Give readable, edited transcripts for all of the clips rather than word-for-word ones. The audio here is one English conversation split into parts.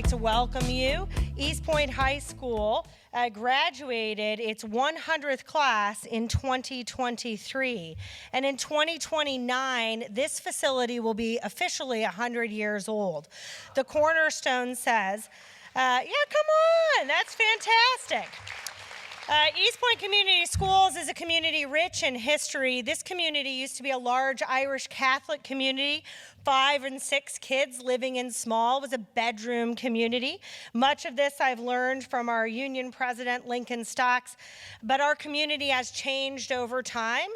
to welcome you. Eastpointe High School graduated its 100th class in 2023. And in 2029, this facility will be officially 100 years old. The cornerstone says, yeah, come on, that's fantastic. Eastpointe Community Schools is a community rich in history. This community used to be a large Irish Catholic community. 5 and 6 kids living in small. It was a bedroom community. Much of this I've learned from our union president, Lincoln Stocks, but our community has changed over time.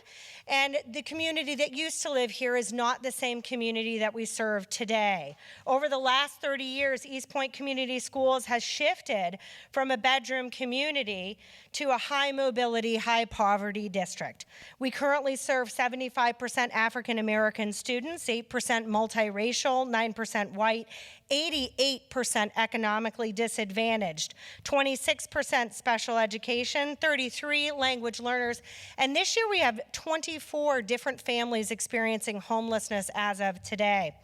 And the community that used to live here is not the same community that we serve today. Over the last 30 years, Eastpointe Community Schools has shifted from a bedroom community to a high mobility, high poverty district. We currently serve 75% African American students, 8% multiracial, 9% white, 88% economically disadvantaged, 26% special education, 33 language learners, and this year we have 24 different families experiencing homelessness as of today.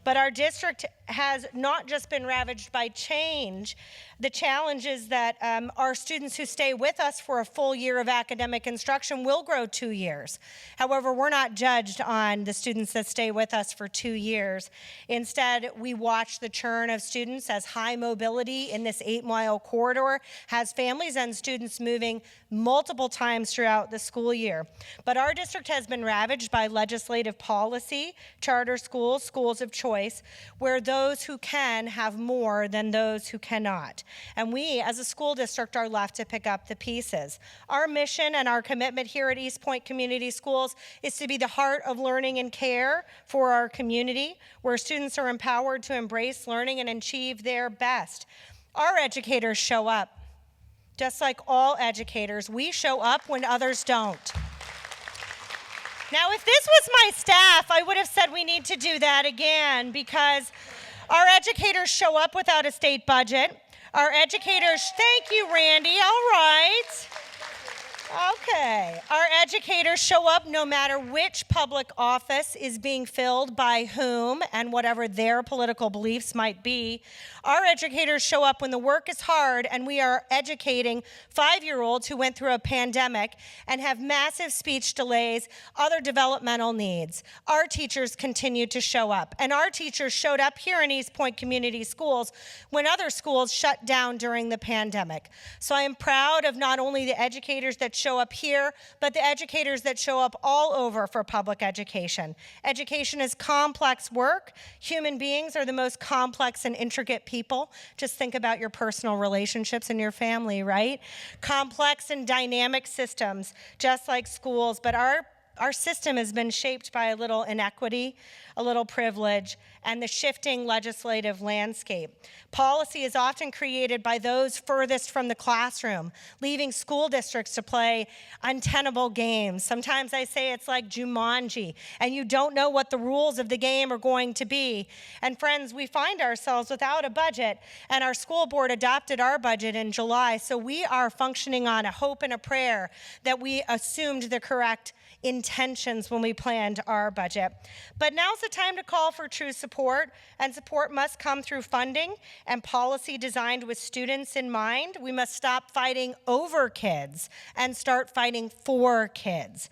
But our district has not just been ravaged by change. The challenge is that our students who stay with us for a full year of academic instruction will grow 2 years. However, we're not judged on the students that stay with us for 2 years. Instead, we watch the churn of students as high mobility in this 8-mile corridor has families and students moving multiple times throughout the school year. But our district has been ravaged by legislative policy, charter schools, schools of choice, where those who can have more than those who cannot. And we, as a school district, are left to pick up the pieces. Our mission and our commitment here at Eastpointe Community Schools is to be the heart of learning and care for our community, where students are empowered to embrace learning and achieve their best. Our educators show up. Just like all educators, we show up when others don't. Now, if this was my staff, I would have said we need to do that again, because our educators show up without a state budget. Our educators, thank you, Randy, all right. Okay, our educators show up no matter which public office is being filled by whom and whatever their political beliefs might be. Our educators show up when the work is hard and we are educating 5-year-olds who went through a pandemic and have massive speech delays, other developmental needs. Our teachers continue to show up, and our teachers showed up here in Eastpointe Community Schools when other schools shut down during the pandemic. So I am proud of not only the educators that show up here, but the educators that show up all over for public education. Education is complex work. Human beings are the most complex and intricate people. Just think about your personal relationships and your family, right? Complex and dynamic systems, just like schools, but our system has been shaped by a little inequity, a little privilege, and the shifting legislative landscape. Policy is often created by those furthest from the classroom, leaving school districts to play untenable games. Sometimes I say it's like Jumanji, and you don't know what the rules of the game are going to be. And friends, we find ourselves without a budget, and our school board adopted our budget in July, so we are functioning on a hope and a prayer that we assumed the correct intentions when we planned our budget. But now's the time to call for true support, and support must come through funding and policy designed with students in mind. We must stop fighting over kids and start fighting for kids.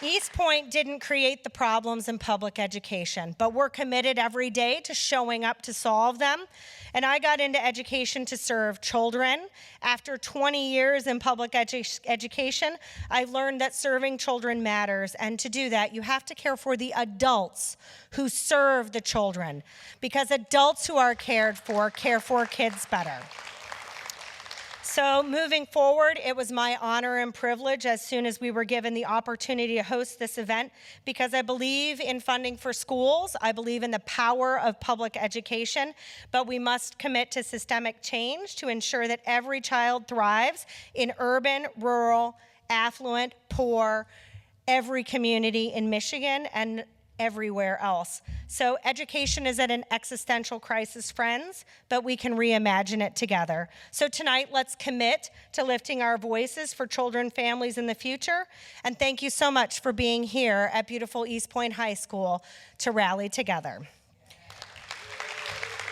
Eastpointe didn't create the problems in public education, but we're committed every day to showing up to solve them. And I got into education to serve children. After 20 years in public education, I've learned that serving children matters. And to do that, you have to care for the adults who serve the children, because adults who are cared for care for kids better. So moving forward, it was my honor and privilege as soon as we were given the opportunity to host this event, because I believe in funding for schools. I believe in the power of public education, but we must commit to systemic change to ensure that every child thrives in urban, rural, affluent, poor, every community in Michigan, and everywhere else. So education is at an existential crisis, friends, but we can reimagine it together. So tonight, let's commit to lifting our voices for children, families in the future. And thank you so much for being here at beautiful Eastpointe High School to rally together.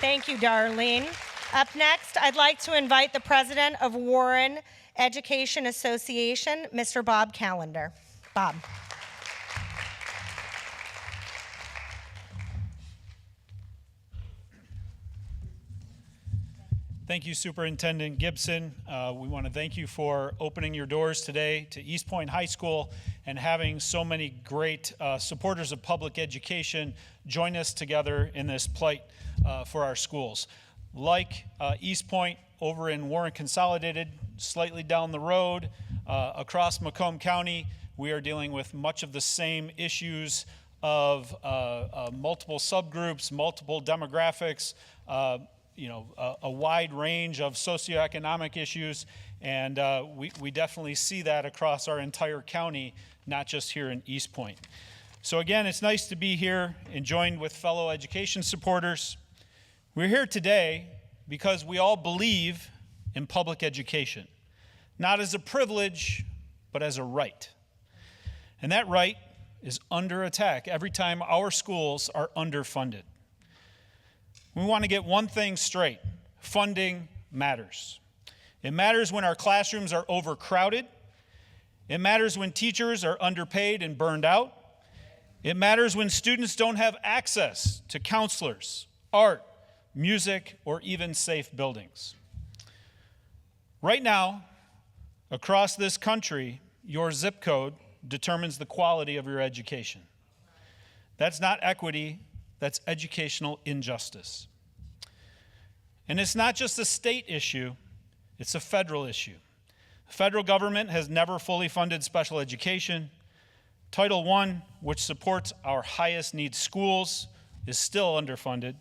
Thank you, Darlene. Up next, I'd like to invite the president of Warren Education Association, Mr. Bob Callender. Bob. Thank you, Superintendent Gibson. We want to thank you for opening your doors today to Eastpointe High School and having so many great supporters of public education join us together in this plight for our schools. Like Eastpointe over in Warren Consolidated, slightly down the road, across Macomb County, we are dealing with much of the same issues of multiple subgroups, multiple demographics, a wide range of socioeconomic issues, and we definitely see that across our entire county, not just here in Eastpointe. So again, it's nice to be here and joined with fellow education supporters. We're here today because we all believe in public education, not as a privilege, but as a right. And that right is under attack every time our schools are underfunded. We want to get one thing straight. Funding matters. It matters when our classrooms are overcrowded. It matters when teachers are underpaid and burned out. It matters when students don't have access to counselors, art, music, or even safe buildings. Right now, across this country, your zip code determines the quality of your education. That's not equity. That's educational injustice. And it's not just a state issue, it's a federal issue. The federal government has never fully funded special education. Title I, which supports our highest need schools, is still underfunded.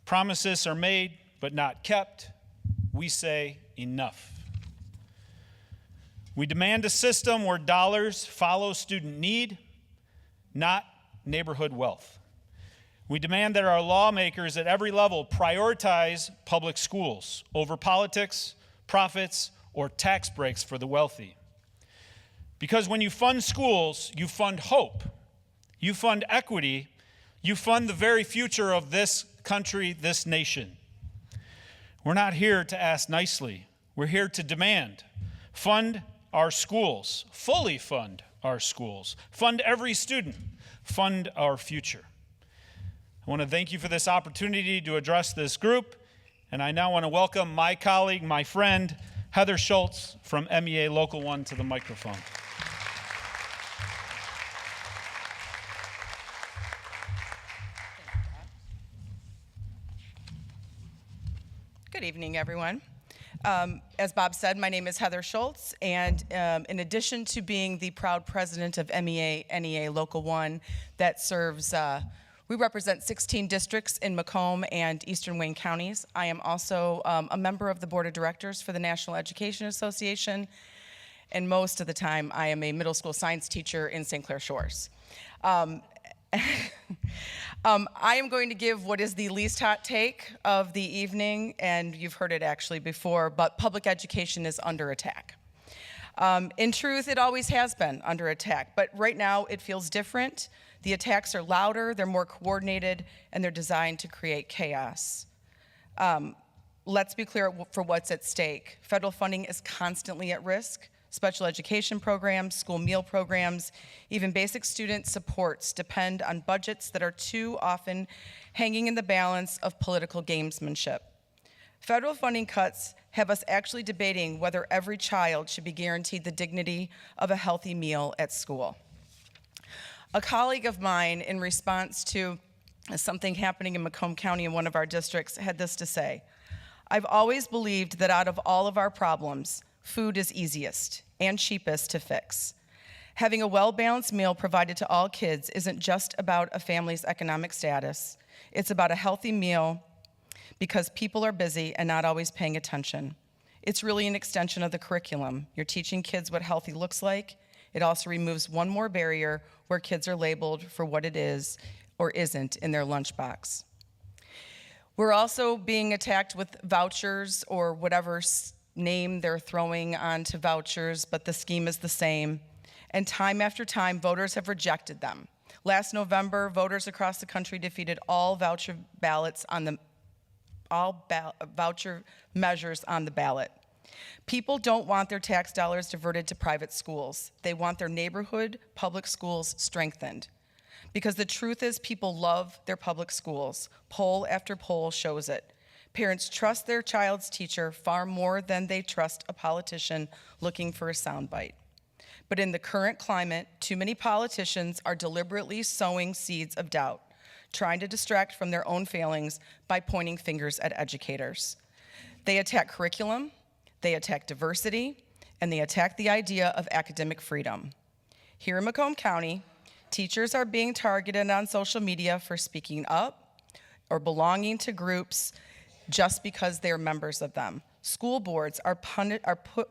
Promises are made but not kept. We say enough. We demand a system where dollars follow student need, not neighborhood wealth. We demand that our lawmakers at every level prioritize public schools over politics, profits, or tax breaks for the wealthy. Because when you fund schools, you fund hope, you fund equity, you fund the very future of this country, this nation. We're not here to ask nicely. We're here to demand. Fund our schools, fully fund our schools, fund every student, fund our future. I want to thank you for this opportunity to address this group, and I now want to welcome my colleague, my friend, Heather Schultz from MEA Local 1 to the microphone. Good evening, everyone. As Bob said, my name is Heather Schultz, and in addition to being the proud president of MEA NEA Local 1 that serves, we represent 16 districts in Macomb and Eastern Wayne counties. I am also a member of the board of directors for the National Education Association, and most of the time I am a middle school science teacher in St. Clair Shores. I am going to give what is the least hot take of the evening, and you've heard it actually before, but public education is under attack. In truth, it always has been under attack, but right now it feels different. The attacks are louder, they're more coordinated, and they're designed to create chaos. Let's be clear for what's at stake. Federal funding is constantly at risk. Special education programs, school meal programs, even basic student supports depend on budgets that are too often hanging in the balance of political gamesmanship. Federal funding cuts have us actually debating whether every child should be guaranteed the dignity of a healthy meal at school. A colleague of mine, in response to something happening in Macomb County in one of our districts, had this to say: "I've always believed that out of all of our problems, food is easiest and cheapest to fix. Having a well-balanced meal provided to all kids isn't just about a family's economic status. It's about a healthy meal because people are busy and not always paying attention. It's really an extension of the curriculum. You're teaching kids what healthy looks like, It also removes one more barrier where kids are labeled for what it is or isn't in their lunchbox. We're also being attacked with vouchers or whatever name they're throwing onto vouchers, but the scheme is the same. And time after time, voters have rejected them. Last November, voters across the country defeated all voucher measures on the ballot. People don't want their tax dollars diverted to private schools. They want their neighborhood public schools strengthened. Because the truth is, people love their public schools. Poll after poll shows it. Parents trust their child's teacher far more than they trust a politician looking for a soundbite. But in the current climate, too many politicians are deliberately sowing seeds of doubt, trying to distract from their own failings by pointing fingers at educators. They attack curriculum, they attack diversity, and they attack the idea of academic freedom. Here in Macomb County, teachers are being targeted on social media for speaking up or belonging to groups just because they're members of them. School boards are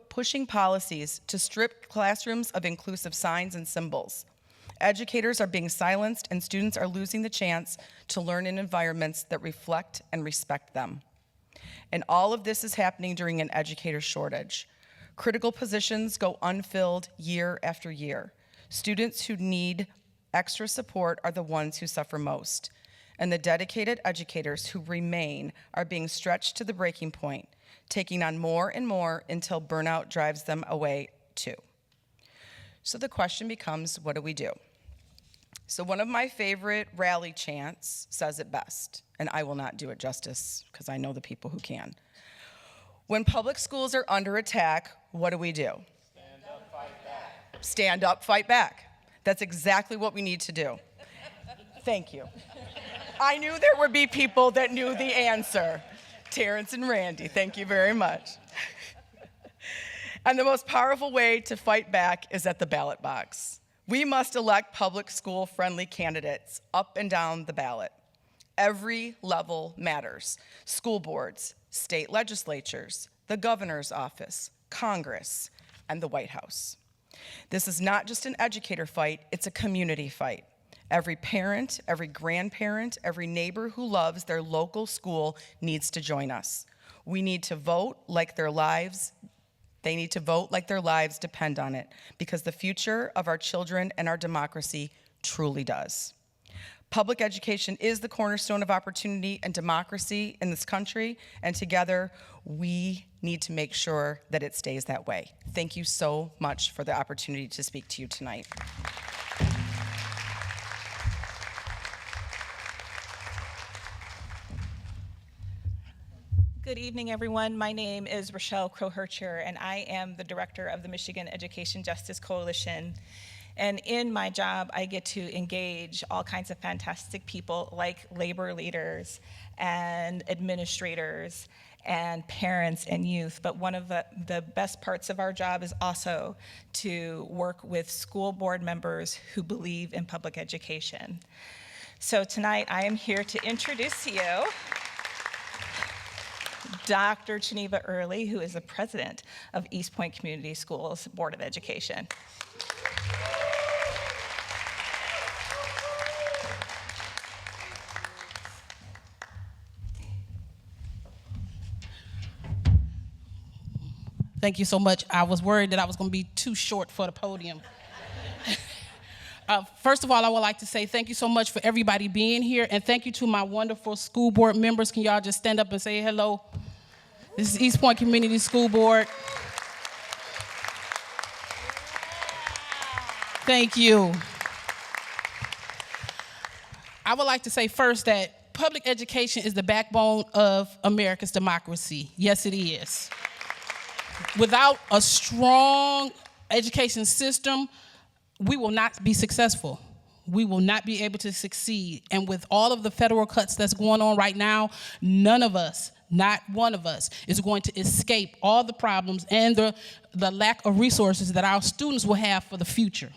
pushing policies to strip classrooms of inclusive signs and symbols. Educators are being silenced, and students are losing the chance to learn in environments that reflect and respect them. And all of this is happening during an educator shortage. Critical positions go unfilled year after year. Students who need extra support are the ones who suffer most. And the dedicated educators who remain are being stretched to the breaking point, taking on more and more until burnout drives them away too. So the question becomes, what do we do? So one of my favorite rally chants says it best, and I will not do it justice because I know the people who can. When public schools are under attack, what do we do? Stand up, fight back. Stand up, fight back. That's exactly what we need to do. Thank you. I knew there would be people that knew the answer. Terrence and Randy, thank you very much. And the most powerful way to fight back is at the ballot box. We must elect public school-friendly candidates up and down the ballot. Every level matters. School boards, state legislatures, the governor's office, Congress, and the White House. This is not just an educator fight, it's a community fight. Every parent, every grandparent, every neighbor who loves their local school needs to join us. We need to vote like their lives, they need to vote like their lives depend on it, because the future of our children and our democracy truly does. Public education is the cornerstone of opportunity and democracy in this country, and together we need to make sure that it stays that way. Thank you so much for the opportunity to speak to you tonight. Good evening, everyone. My name is Rochelle Crow-Hercher, and I am the director of the Michigan Education Justice Coalition. And in my job, I get to engage all kinds of fantastic people like labor leaders and administrators and parents and youth. But one of the best parts of our job is also to work with school board members who believe in public education. So tonight, I am here to introduce to you Dr. Geneva Early, who is the president of Eastpointe Community Schools Board of Education. Thank you so much. I was worried that I was going to be too short for the podium. First of all, I would like to say thank you so much for everybody being here, and thank you to my wonderful school board members. Can y'all just stand up and say hello? This is Eastpointe Community School Board. Thank you. I would like to say first that public education is the backbone of America's democracy. Yes, it is. Without a strong education system, we will not be successful. We will not be able to succeed. And with all of the federal cuts that's going on right now, none of us, not one of us, is going to escape all the problems and the lack of resources that our students will have for the future.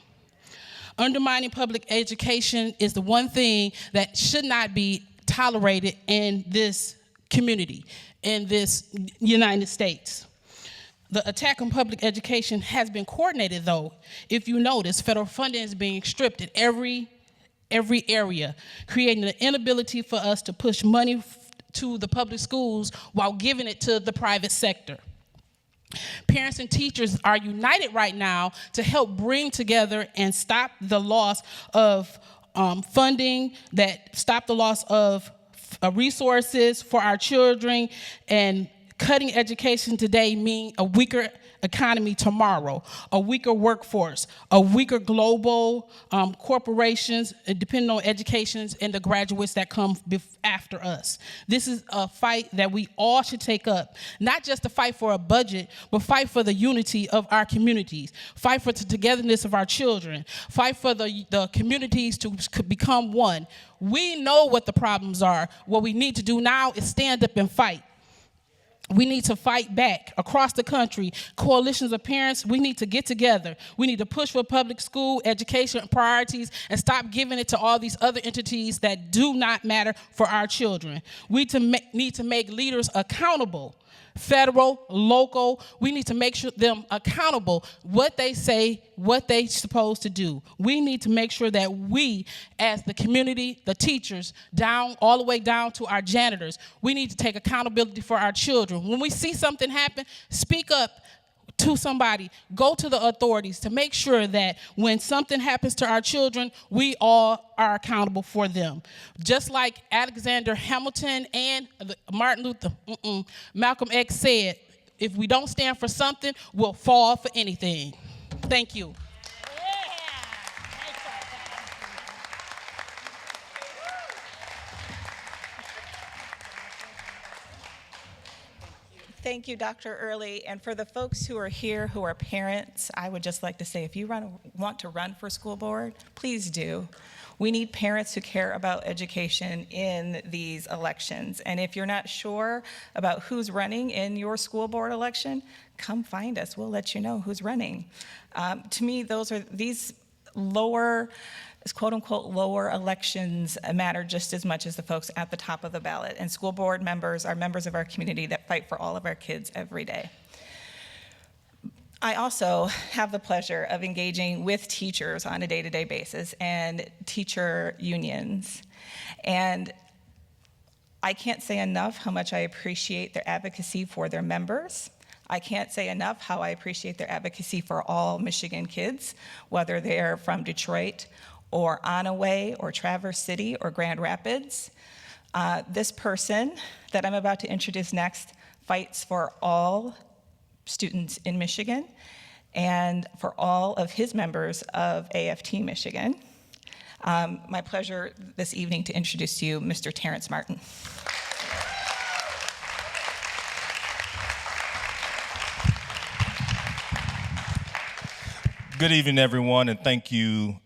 Undermining public education is the one thing that should not be tolerated in this community, in this United States. The attack on public education has been coordinated, though. If you notice, federal funding is being stripped at every area, creating an inability for us to push money to the public schools while giving it to the private sector. Parents and teachers are united right now to help bring together and stop the loss of funding, stop the loss of resources for our children, and cutting education today means a weaker economy tomorrow, a weaker workforce, a weaker global corporations, depending on educations and the graduates that come after us. This is a fight that we all should take up, not just to fight for a budget, but fight for the unity of our communities, fight for the togetherness of our children, fight for the communities to become one. We know what the problems are. What we need to do now is stand up and fight. We need to fight back across the country. Coalitions of parents, we need to get together. We need to push for public school education priorities and stop giving it to all these other entities that do not matter for our children. We need to make leaders accountable. Federal, local, we need to make sure them accountable, what they say, what they supposed to do. We need to make sure that we, as the community, the teachers, all the way down to our janitors, we need to take accountability for our children. When we see something happen, speak up to somebody, go to the authorities to make sure that when something happens to our children, we all are accountable for them. Just like Alexander Hamilton and Malcolm X said, if we don't stand for something, we'll fall for anything. Thank you. Thank you, Dr. Early. And for the folks who are here who are parents, I would just like to say, if you want to run for school board, please do. We need parents who care about education in these elections. And if you're not sure about who's running in your school board election, come find us. We'll let you know who's running. To me, these lower, quote-unquote lower elections matter just as much as the folks at the top of the ballot. And school board members are members of our community that fight for all of our kids every day. I also have the pleasure of engaging with teachers on a day-to-day basis and teacher unions. And I can't say enough how much I appreciate their advocacy for their members. I can't say enough how I appreciate their advocacy for all Michigan kids, whether they're from Detroit or Onaway or Traverse City or Grand Rapids. This person that I'm about to introduce next fights for all students in Michigan and for all of his members of AFT Michigan. My pleasure this evening to introduce to you Mr. Terrence Martin. Good evening, everyone, and thank you,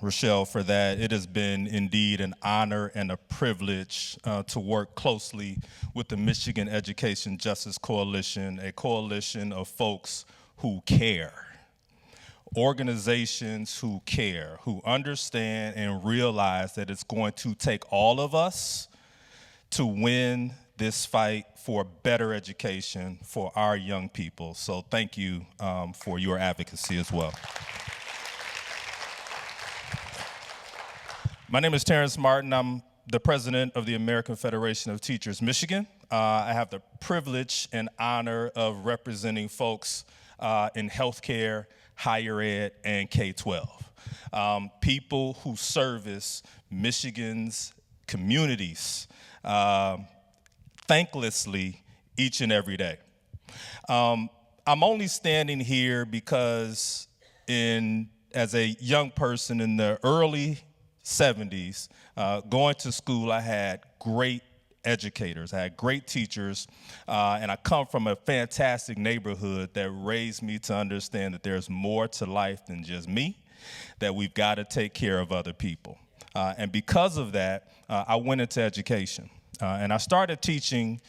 Rochelle, for that. It has been indeed an honor and a privilege to work closely with the Michigan Education Justice Coalition, a coalition of folks who care, organizations who care, who understand and realize that it's going to take all of us to win this fight for better education for our young people. So thank you for your advocacy as well. My name is Terrence Martin. I'm the president of the American Federation of Teachers Michigan. I have the privilege and honor of representing folks in healthcare, higher ed, and K-12. People who service Michigan's communities thanklessly each and every day. I'm only standing here because as a young person in the early 70s, going to school, I had great educators, I had great teachers, and I come from a fantastic neighborhood that raised me to understand that there's more to life than just me, that we've got to take care of other people. And because of that, I went into education. And I started teaching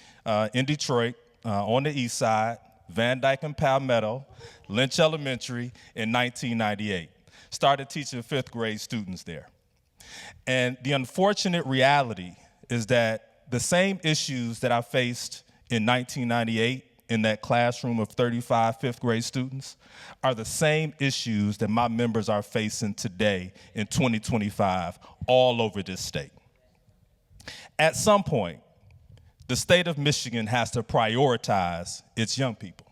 in Detroit, on the east side, Van Dyke and Palmetto, Lynch Elementary in 1998. Started teaching fifth grade students there. And the unfortunate reality is that the same issues that I faced in 1998 in that classroom of 35 fifth grade students are the same issues that my members are facing today in 2025 all over this state. At some point, the state of Michigan has to prioritize its young people.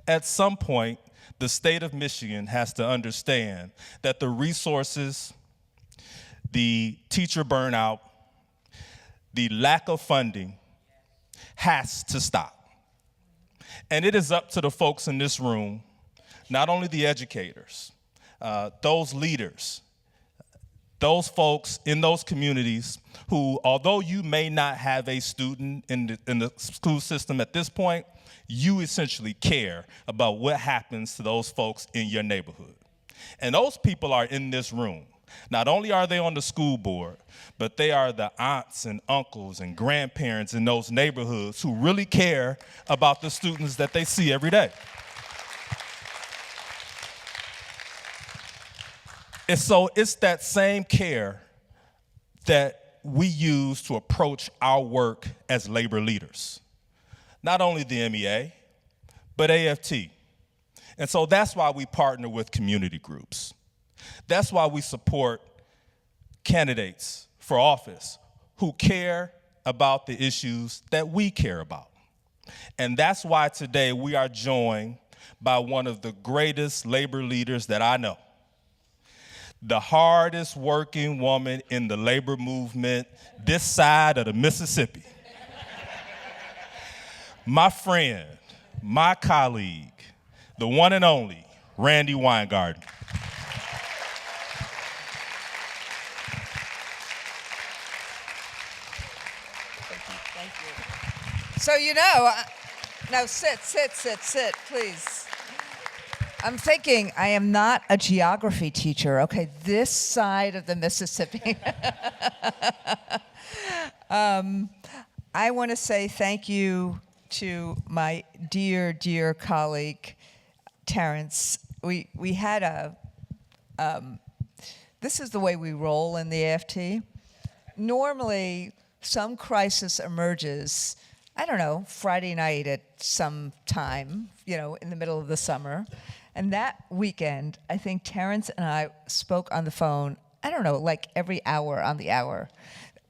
At some point, the state of Michigan has to understand that the resources, the teacher burnout, the lack of funding has to stop. And it is up to the folks in this room, not only the educators, those leaders, those folks in those communities who, although you may not have a student in the school system at this point, you essentially care about what happens to those folks in your neighborhood. And those people are in this room. Not only are they on the school board, but they are the aunts and uncles and grandparents in those neighborhoods who really care about the students that they see every day. And so it's that same care that we use to approach our work as labor leaders. Not only the MEA, but AFT. And so that's why we partner with community groups. That's why we support candidates for office who care about the issues that we care about. And that's why today we are joined by one of the greatest labor leaders that I know. The hardest working woman in the labor movement this side of the Mississippi. My friend, my colleague, the one and only Randi Weingarten. So, now sit, please. I'm thinking I am not a geography teacher. Okay, this side of the Mississippi. I want to say thank you to my dear, dear colleague, Terrence. We had this is the way we roll in the AFT. Normally, some crisis emerges, I don't know, Friday night at some time, in the middle of the summer. And that weekend, I think Terrence and I spoke on the phone, I don't know, like every hour on the hour.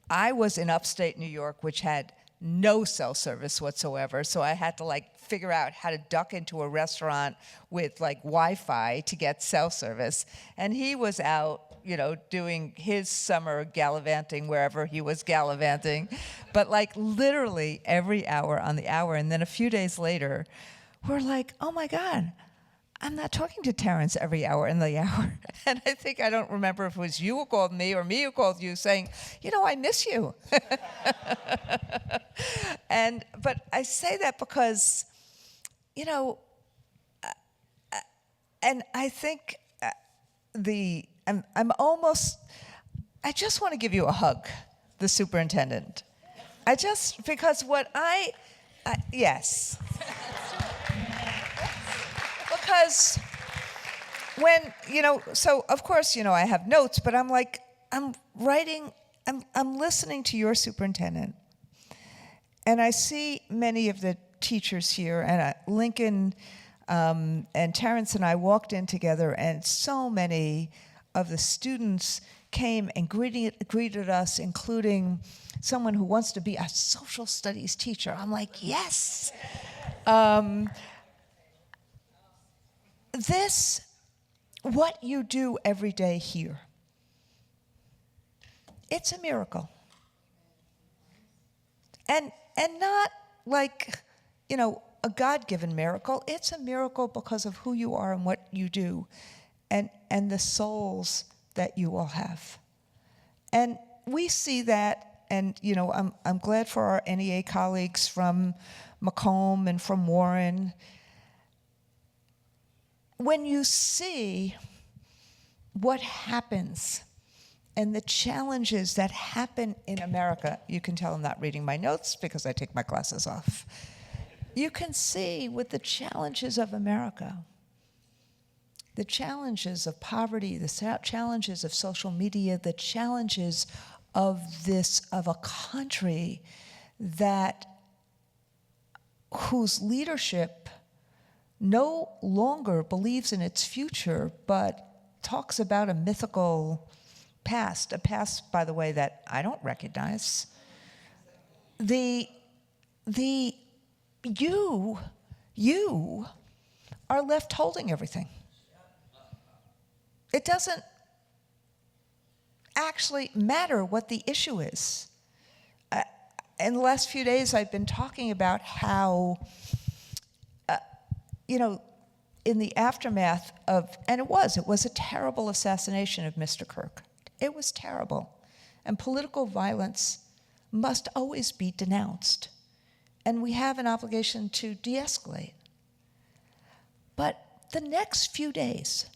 I was in upstate New York, which had no cell service whatsoever, so I had to figure out how to duck into a restaurant with Wi-Fi to get cell service. And he was out, doing his summer gallivanting wherever he was gallivanting, but literally every hour on the hour. And then a few days later, we're like, oh my God, I'm not talking to Terrence every hour in the hour. And I don't remember if it was you who called me or me who called you saying, I miss you. But I say that because, and I think I just want to give you a hug, the superintendent. Because yes. Because when, so of course, I have notes, but I'm listening to your superintendent, and I see many of the teachers here, and Lincoln and Terrence and I walked in together, and so many of the students came and greeted us, including someone who wants to be a social studies teacher. I'm like, yes. What you do every day here, it's a miracle. And not a God-given miracle. It's a miracle because of who you are and what you do and the souls that you all have. And we see that, and I'm glad for our NEA colleagues from Macomb and from Warren. When you see what happens and the challenges that happen in America, you can tell I'm not reading my notes because I take my glasses off. You can see with the challenges of America, the challenges of poverty, the challenges of social media, the challenges of a country that whose leadership no longer believes in its future, but talks about a mythical past, a past, by the way, that I don't recognize. You are left holding everything. It doesn't actually matter what the issue is. In the last few days, I've been talking about how, in the aftermath of, and it was a terrible assassination of Mr. Kirk. It was terrible. And political violence must always be denounced. And we have an obligation to de-escalate. But the next few days,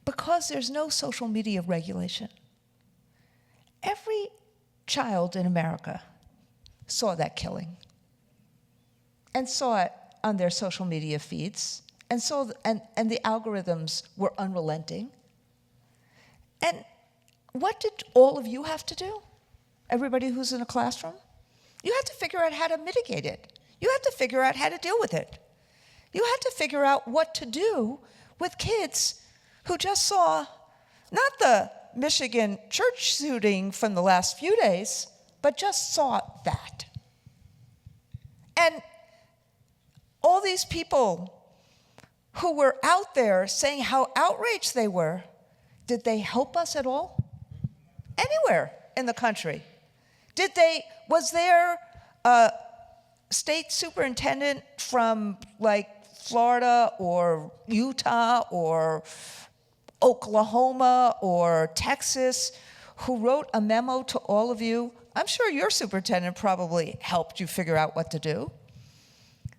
because there's no social media regulation, every child in America saw that killing and saw it on their social media feeds and the algorithms were unrelenting. And what did all of you have to do? Everybody who's in a classroom? You had to figure out how to mitigate it. You had to figure out how to deal with it. You had to figure out what to do with kids who just saw not the Michigan church shooting from the last few days, but just saw that. And all these people who were out there saying how outraged they were, did they help us at all? Anywhere in the country? Was there a state superintendent from like Florida or Utah or Oklahoma or Texas who wrote a memo to all of you? I'm sure your superintendent probably helped you figure out what to do.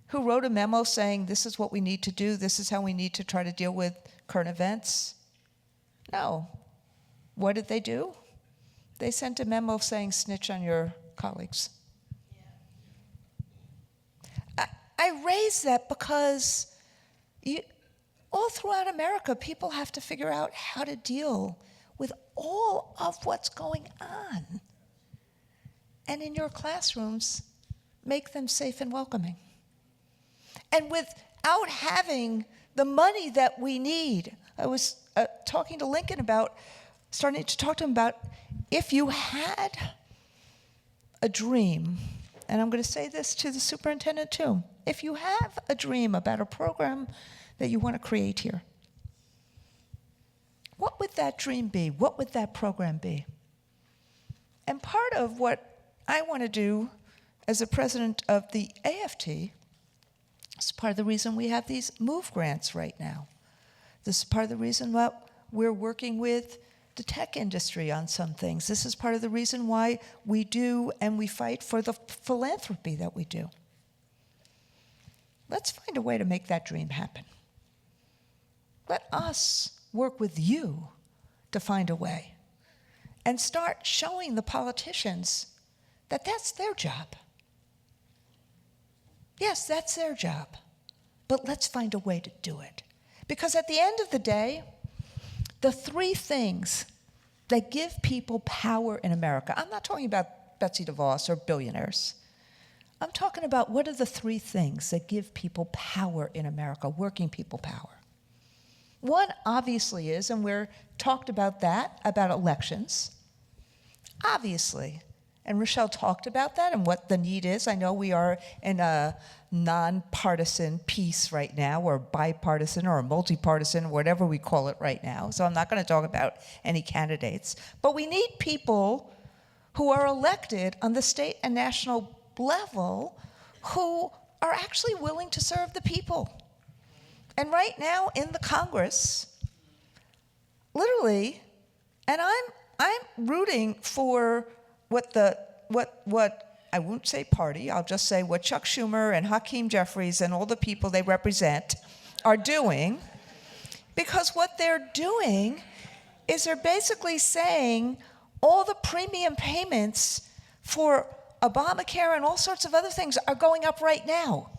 Who wrote a memo saying this is what we need to do, this is how we need to try to deal with current events? No. What did they do? They sent a memo saying snitch on your colleagues. I raise that because all throughout America, people have to figure out how to deal with all of what's going on. And in your classrooms, make them safe and welcoming. And without having the money that we need, I was talking to Lincoln starting to talk to him about if you had a dream, and I'm going to say this to the superintendent too, if you have a dream about a program that you want to create here, what would that dream be? What would that program be? And part of what I want to do as the president of the AFT is part of the reason we have these MOVE grants right now. This is part of the reason why we're working with the tech industry on some things. This is part of the reason why we do and we fight for the philanthropy that we do. Let's find a way to make that dream happen. Let us work with you to find a way and start showing the politicians that that's their job. Yes, that's their job, but let's find a way to do it. Because at the end of the day, the three things that give people power in America, I'm not talking about Betsy DeVos or billionaires. I'm talking about what are the three things that give people power in America, working people power. One obviously is, and we're talked about that, about elections, obviously. And Rochelle talked about that and what the need is. I know we are in a nonpartisan peace right now, or bipartisan or multipartisan, whatever we call it right now. So I'm not going to talk about any candidates. But we need people who are elected on the state and national level who are actually willing to serve the people. And right now in the Congress, literally, and I'm rooting for what I won't say party, I'll just say what Chuck Schumer and Hakeem Jeffries and all the people they represent are doing, because what they're doing is they're basically saying all the premium payments for Obamacare and all sorts of other things are going up right now.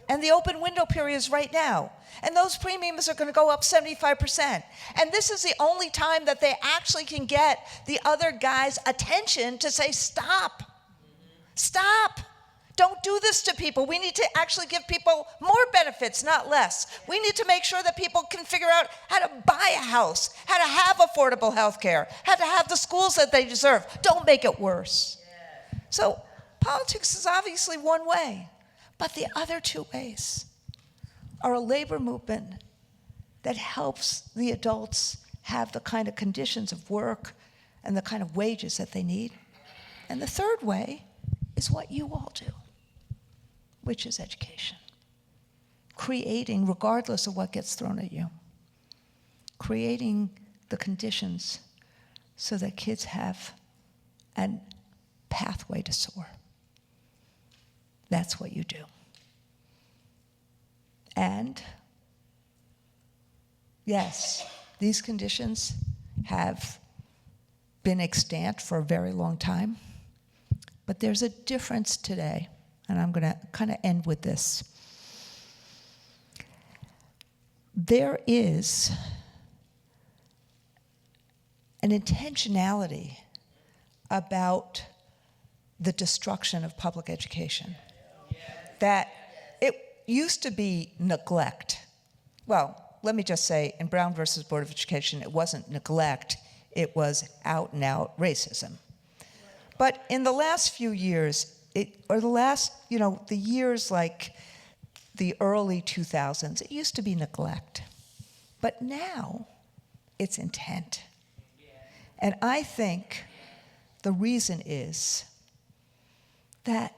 And the open window period is right now. And those premiums are going to go up 75%. And this is the only time that they actually can get the other guy's attention to say, stop. Stop. Don't do this to people. We need to actually give people more benefits, not less. We need to make sure that people can figure out how to buy a house, how to have affordable health care, how to have the schools that they deserve. Don't make it worse. So politics is obviously one way, but the other two ways are a labor movement that helps the adults have the kind of conditions of work and the kind of wages that they need. And the third way is what you all do, which is education. Creating, regardless of what gets thrown at you, creating the conditions so that kids have a pathway to soar. That's what you do. And yes, these conditions have been extant for a very long time, but there's a difference today, and I'm going to kind of end with this. There is an intentionality about the destruction of public education. That it used to be neglect. Well, let me just say, in Brown versus Board of Education, it wasn't neglect, it was out and out racism. But in the last few years, the years like the early 2000s, it used to be neglect. But now, it's intent. And I think the reason is that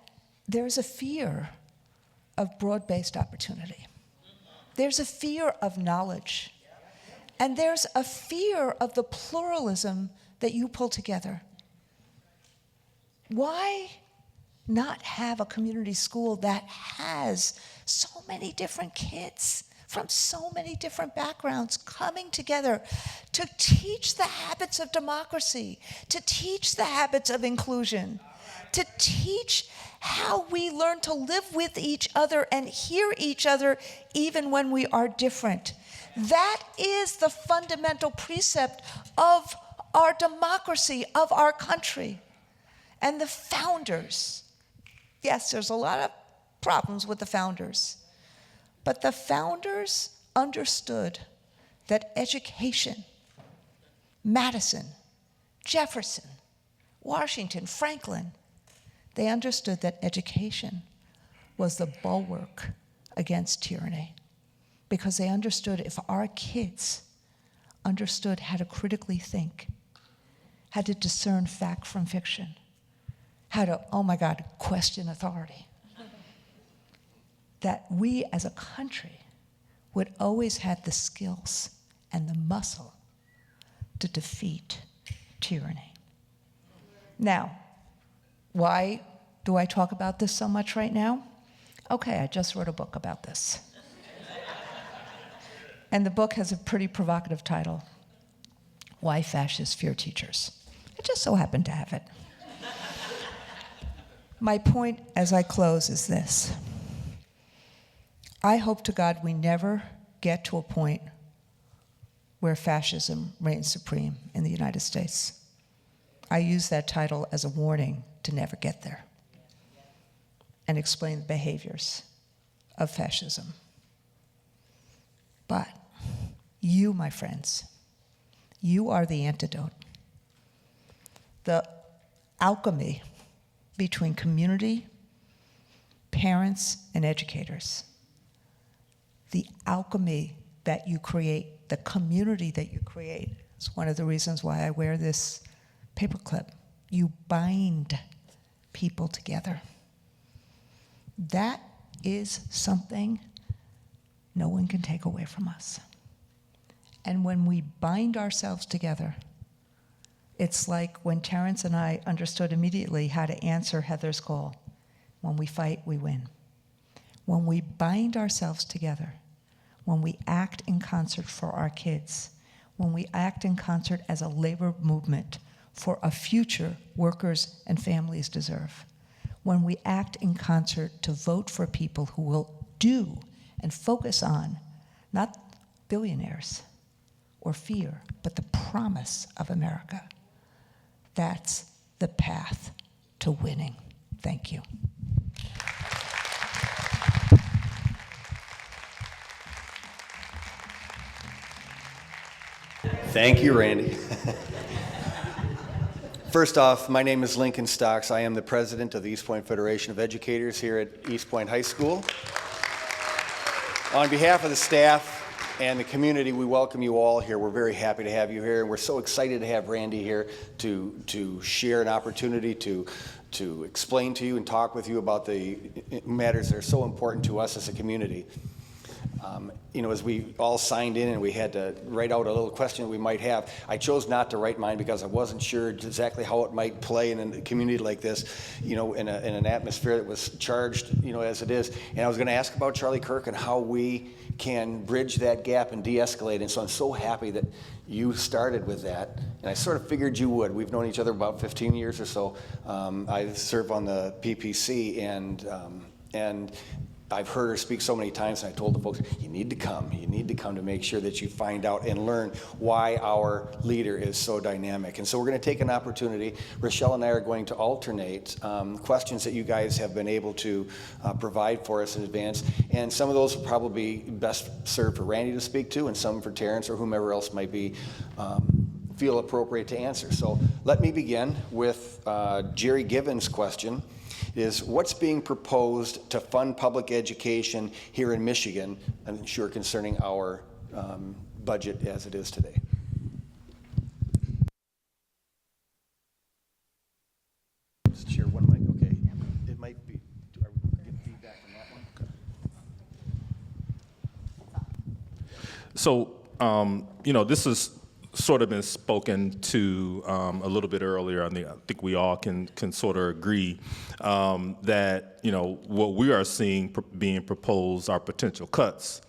there's a fear of broad-based opportunity. There's a fear of knowledge. And there's a fear of the pluralism that you pull together. Why not have a community school that has so many different kids from so many different backgrounds coming together to teach the habits of democracy, to teach the habits of inclusion, to teach how we learn to live with each other and hear each other even when we are different? That is the fundamental precept of our democracy, of our country. And the founders, yes, there's a lot of problems with the founders, but the founders understood that education, Madison, Jefferson, Washington, Franklin, they understood that education was the bulwark against tyranny, because they understood if our kids understood how to critically think, how to discern fact from fiction, how to, oh my God, question authority, that we as a country would always have the skills and the muscle to defeat tyranny. Now, why do I talk about this so much right now? Okay, I just wrote a book about this. And the book has a pretty provocative title, Why Fascists Fear Teachers. I just so happen to have it. My point as I close is this. I hope to God we never get to a point where fascism reigns supreme in the United States. I use that title as a warning to never get there and explain the behaviors of fascism. But you, my friends, you are the antidote. The alchemy between community, parents, and educators. The alchemy that you create, the community that you create, is one of the reasons why I wear this paperclip. You bind people together. That is something no one can take away from us. And when we bind ourselves together, it's like when Terrence and I understood immediately how to answer Heather's call. When we fight, we win. When we bind ourselves together, when we act in concert for our kids, when we act in concert as a labor movement for a future workers and families deserve, when we act in concert to vote for people who will do and focus on not billionaires or fear, but the promise of America. That's the path to winning. Thank you. Thank you, Randy. First off, my name is Lincoln Stocks. I am the president of the Eastpointe Federation of Educators here at Eastpointe High School. On behalf of the staff and the community, we welcome you all here. We're very happy to have you here, and we're so excited to have Randy here to share an opportunity to explain to you and talk with you about the matters that are so important to us as a community. You know, as we all signed in and we had to write out a little question we might have, I chose not to write mine because I wasn't sure exactly how it might play in a community like this, you know, in an atmosphere that was charged, you know, as it is. And I was going to ask about Charlie Kirk and how we can bridge that gap and de-escalate. And so I'm so happy that you started with that. And I sort of figured you would. We've known each other about 15 years or so. I serve on the PPC, and I've heard her speak so many times, and I told the folks, you need to come to make sure that you find out and learn why our leader is so dynamic. And so we're going to take an opportunity. Rochelle and I are going to alternate questions that you guys have been able to provide for us in advance, and some of those will probably be best served for Randy to speak to, and some for Terrence or whomever else might be feel appropriate to answer. So let me begin with Jerry Given's question. Is what's being proposed to fund public education here in Michigan, I'm sure concerning our budget as it is today. Share one mic, okay. It might be, are we getting feedback on that one? So, you know, this has sort of been spoken to a little bit earlier. I think we all can sort of agree that, you know, what we are seeing being proposed are potential cuts.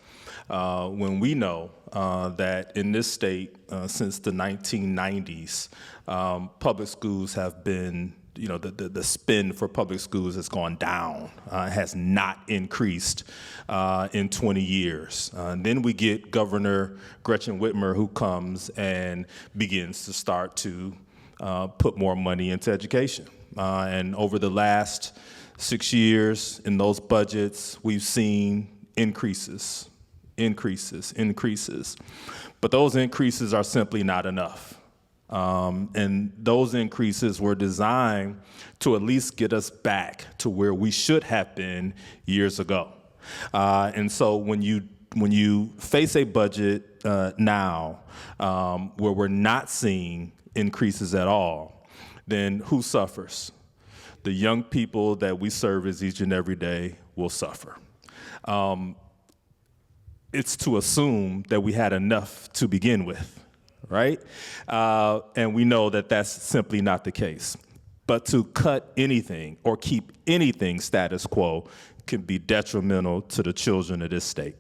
When we know that in this state, since the 1990s, public schools have been, you know, the spend for public schools has gone down, has not increased in 20 years. And then we get Governor Gretchen Whitmer, who comes and begins to start to put more money into education. And over the last 6 years in those budgets, we've seen increases. But those increases are simply not enough. And those increases were designed to at least get us back to where we should have been years ago. And so when you face a budget now where we're not seeing increases at all, then who suffers? The young people that we service each and every day will suffer. It's to assume that we had enough to begin with. Right? And we know that that's simply not the case. But to cut anything or keep anything status quo can be detrimental to the children of this state.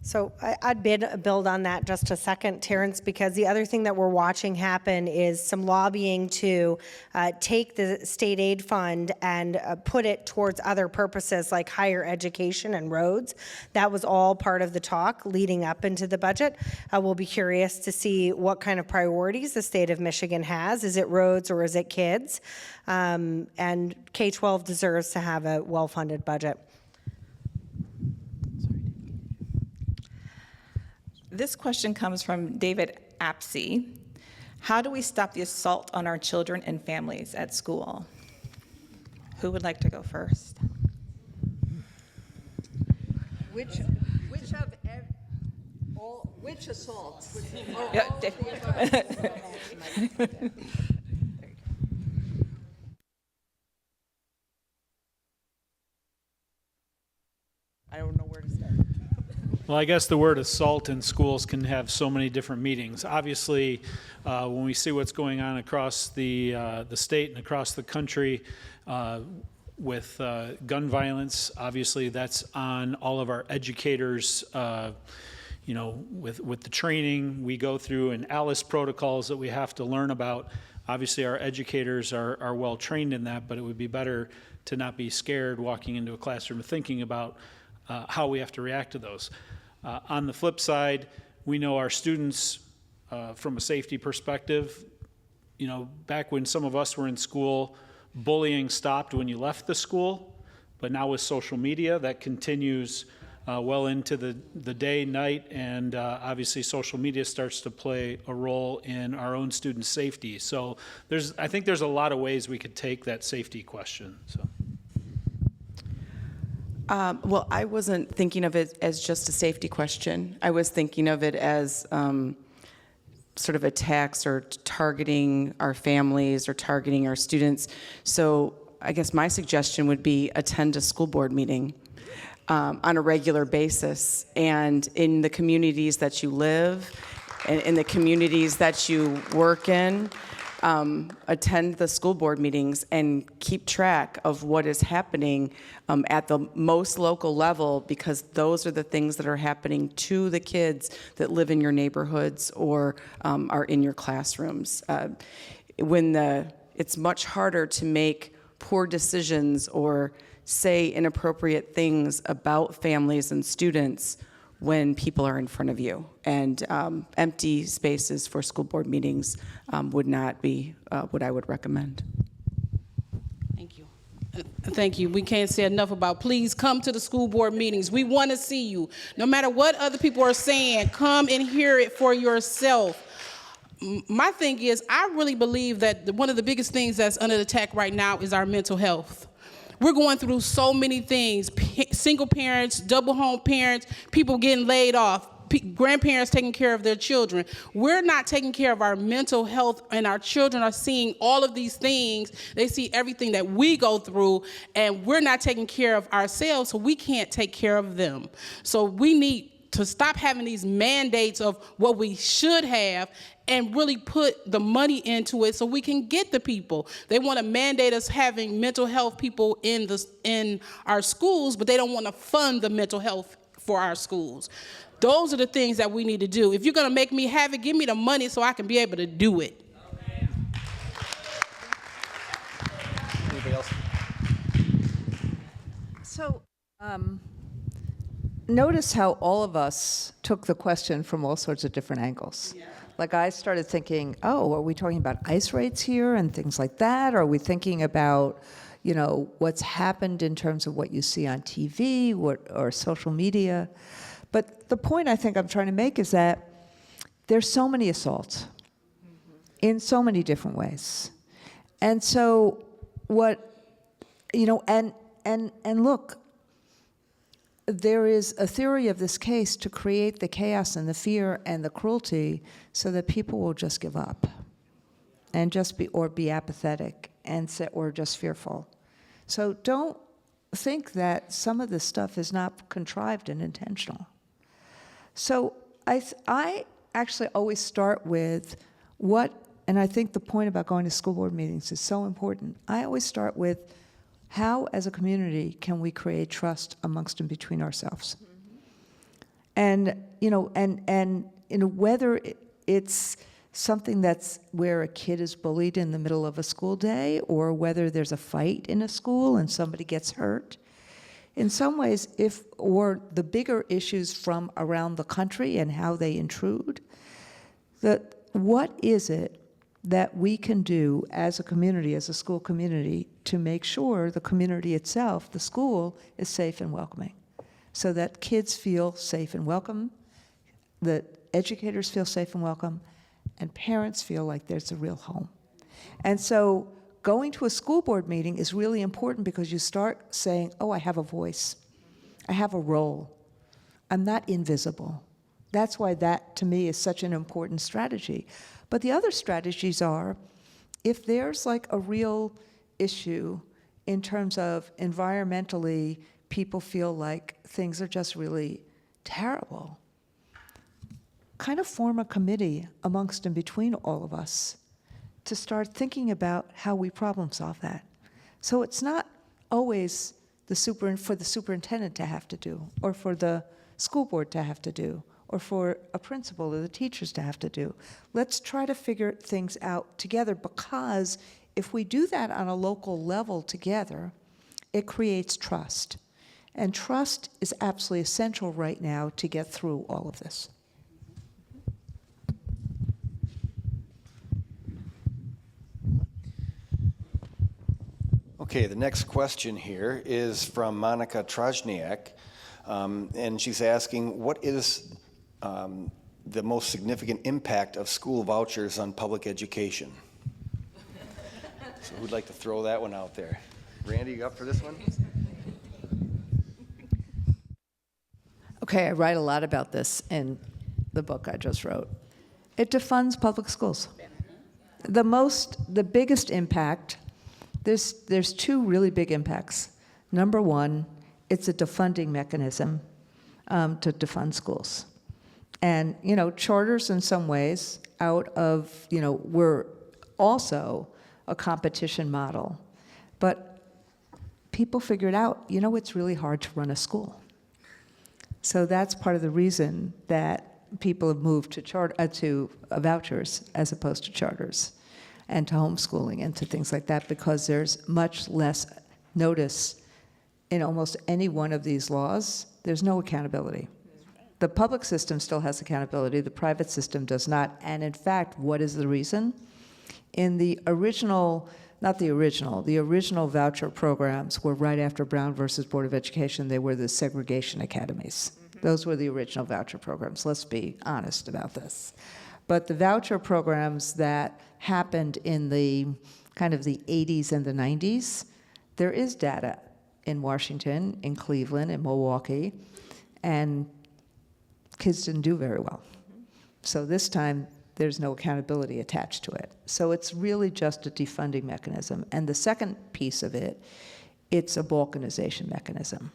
So I'd build on that just a second, Terrence, because the other thing that we're watching happen is some lobbying to take the state aid fund and put it towards other purposes like higher education and roads. That was all part of the talk leading up into the budget. We'll be curious to see what kind of priorities the state of Michigan has. Is it roads or is it kids? And K-12 deserves to have a well-funded budget. This question comes from David Apsey. How do we stop the assault on our children and families at school? Who would like to go first? Which assaults? Yeah, I don't know where to start. Well, I guess the word assault in schools can have so many different meanings. Obviously, when we see what's going on across the state and across the country with gun violence, obviously that's on all of our educators. You know, with the training we go through and ALICE protocols that we have to learn about. Obviously, our educators are well trained in that, but it would be better to not be scared walking into a classroom thinking about how we have to react to those. On the flip side, we know our students, from a safety perspective, you know, back when some of us were in school, bullying stopped when you left the school, but now with social media, that continues well into the day, night, and obviously social media starts to play a role in our own student safety. So I think there's a lot of ways we could take that safety question. So. Well, I wasn't thinking of it as just a safety question. I was thinking of it as sort of attacks or targeting our families or targeting our students. So I guess my suggestion would be attend a school board meeting on a regular basis. And in the communities that you live, and in the communities that you work in, attend the school board meetings and keep track of what is happening at the most local level, because those are the things that are happening to the kids that live in your neighborhoods or are in your classrooms. It's much harder to make poor decisions or say inappropriate things about families and students when people are in front of you. And empty spaces for school board meetings would not be what I would recommend. Thank you. Thank you. We can't say enough about, please come to the school board meetings. We want to see you. No matter what other people are saying, come and hear it for yourself. My thing is, I really believe that one of the biggest things that's under attack right now is our mental health. We're going through so many things, single parents, double home parents, people getting laid off, grandparents taking care of their children. We're not taking care of our mental health, and our children are seeing all of these things. They see everything that we go through, and we're not taking care of ourselves, so we can't take care of them. So we need to stop having these mandates of what we should have and really put the money into it so we can get the people. They want to mandate us having mental health people in our schools, but they don't want to fund the mental health for our schools. Those are the things that we need to do. If you're going to make me have it, give me the money so I can be able to do it. Anybody else? So, notice how all of us took the question from all sorts of different angles. Yeah. Like I started thinking, oh, are we talking about ICE rates here and things like that? Are we thinking about, what's happened in terms of what you see on TV or social media? But the point I think I'm trying to make is that there's so many assaults in so many different ways. And so and look, there is a theory of this case to create the chaos and the fear and the cruelty so that people will just give up and be apathetic or just fearful. So don't think that some of this stuff is not contrived and intentional. So I actually always start with and I think the point about going to school board meetings is so important. I always start with, how, as a community, can we create trust amongst and between ourselves? Mm-hmm. And whether it's something that's where a kid is bullied in the middle of a school day, or whether there's a fight in a school and somebody gets hurt, in some ways, or the bigger issues from around the country and how they intrude, what is it that we can do as a community, as a school community, to make sure the community itself, the school, is safe and welcoming, so that kids feel safe and welcome, that educators feel safe and welcome, and parents feel like there's a real home. And so going to a school board meeting is really important, because you start saying, oh, I have a voice, I have a role, I'm not invisible. That's why that, to me, is such an important strategy. But the other strategies are, if there's like a real issue in terms of environmentally, people feel like things are just really terrible, kind of form a committee amongst and between all of us to start thinking about how we problem solve that. So it's not always for the superintendent to have to do, or for the school board to have to do, or for a principal or the teachers to have to do. Let's try to figure things out together, because if we do that on a local level together, it creates trust. And trust is absolutely essential right now to get through all of this. Okay, the next question here is from Monica Trojniak. And she's asking, what is the most significant impact of school vouchers on public education? So who'd like to throw that one out there? Randy, you up for this one? Okay, I write a lot about this in the book I just wrote. It defunds public schools. The biggest impact, there's two really big impacts. Number one, it's a defunding mechanism to defund schools. And, charters in some ways were also a competition model. But people figured out, it's really hard to run a school. So that's part of the reason that people have moved to vouchers as opposed to charters and to homeschooling and to things like that, because there's much less notice in almost any one of these laws. There's no accountability. The public system still has accountability, the private system does not. And in fact, what is the reason? In the original voucher programs were right after Brown versus Board of Education. They were the segregation academies. Those were the original voucher programs. Let's be honest about this. But the voucher programs that happened in the kind of the 80s and the 90s, there is data in Washington, in Cleveland, in Milwaukee, and kids didn't do very well. So this time, there's no accountability attached to it. So it's really just a defunding mechanism. And the second piece of it, it's a balkanization mechanism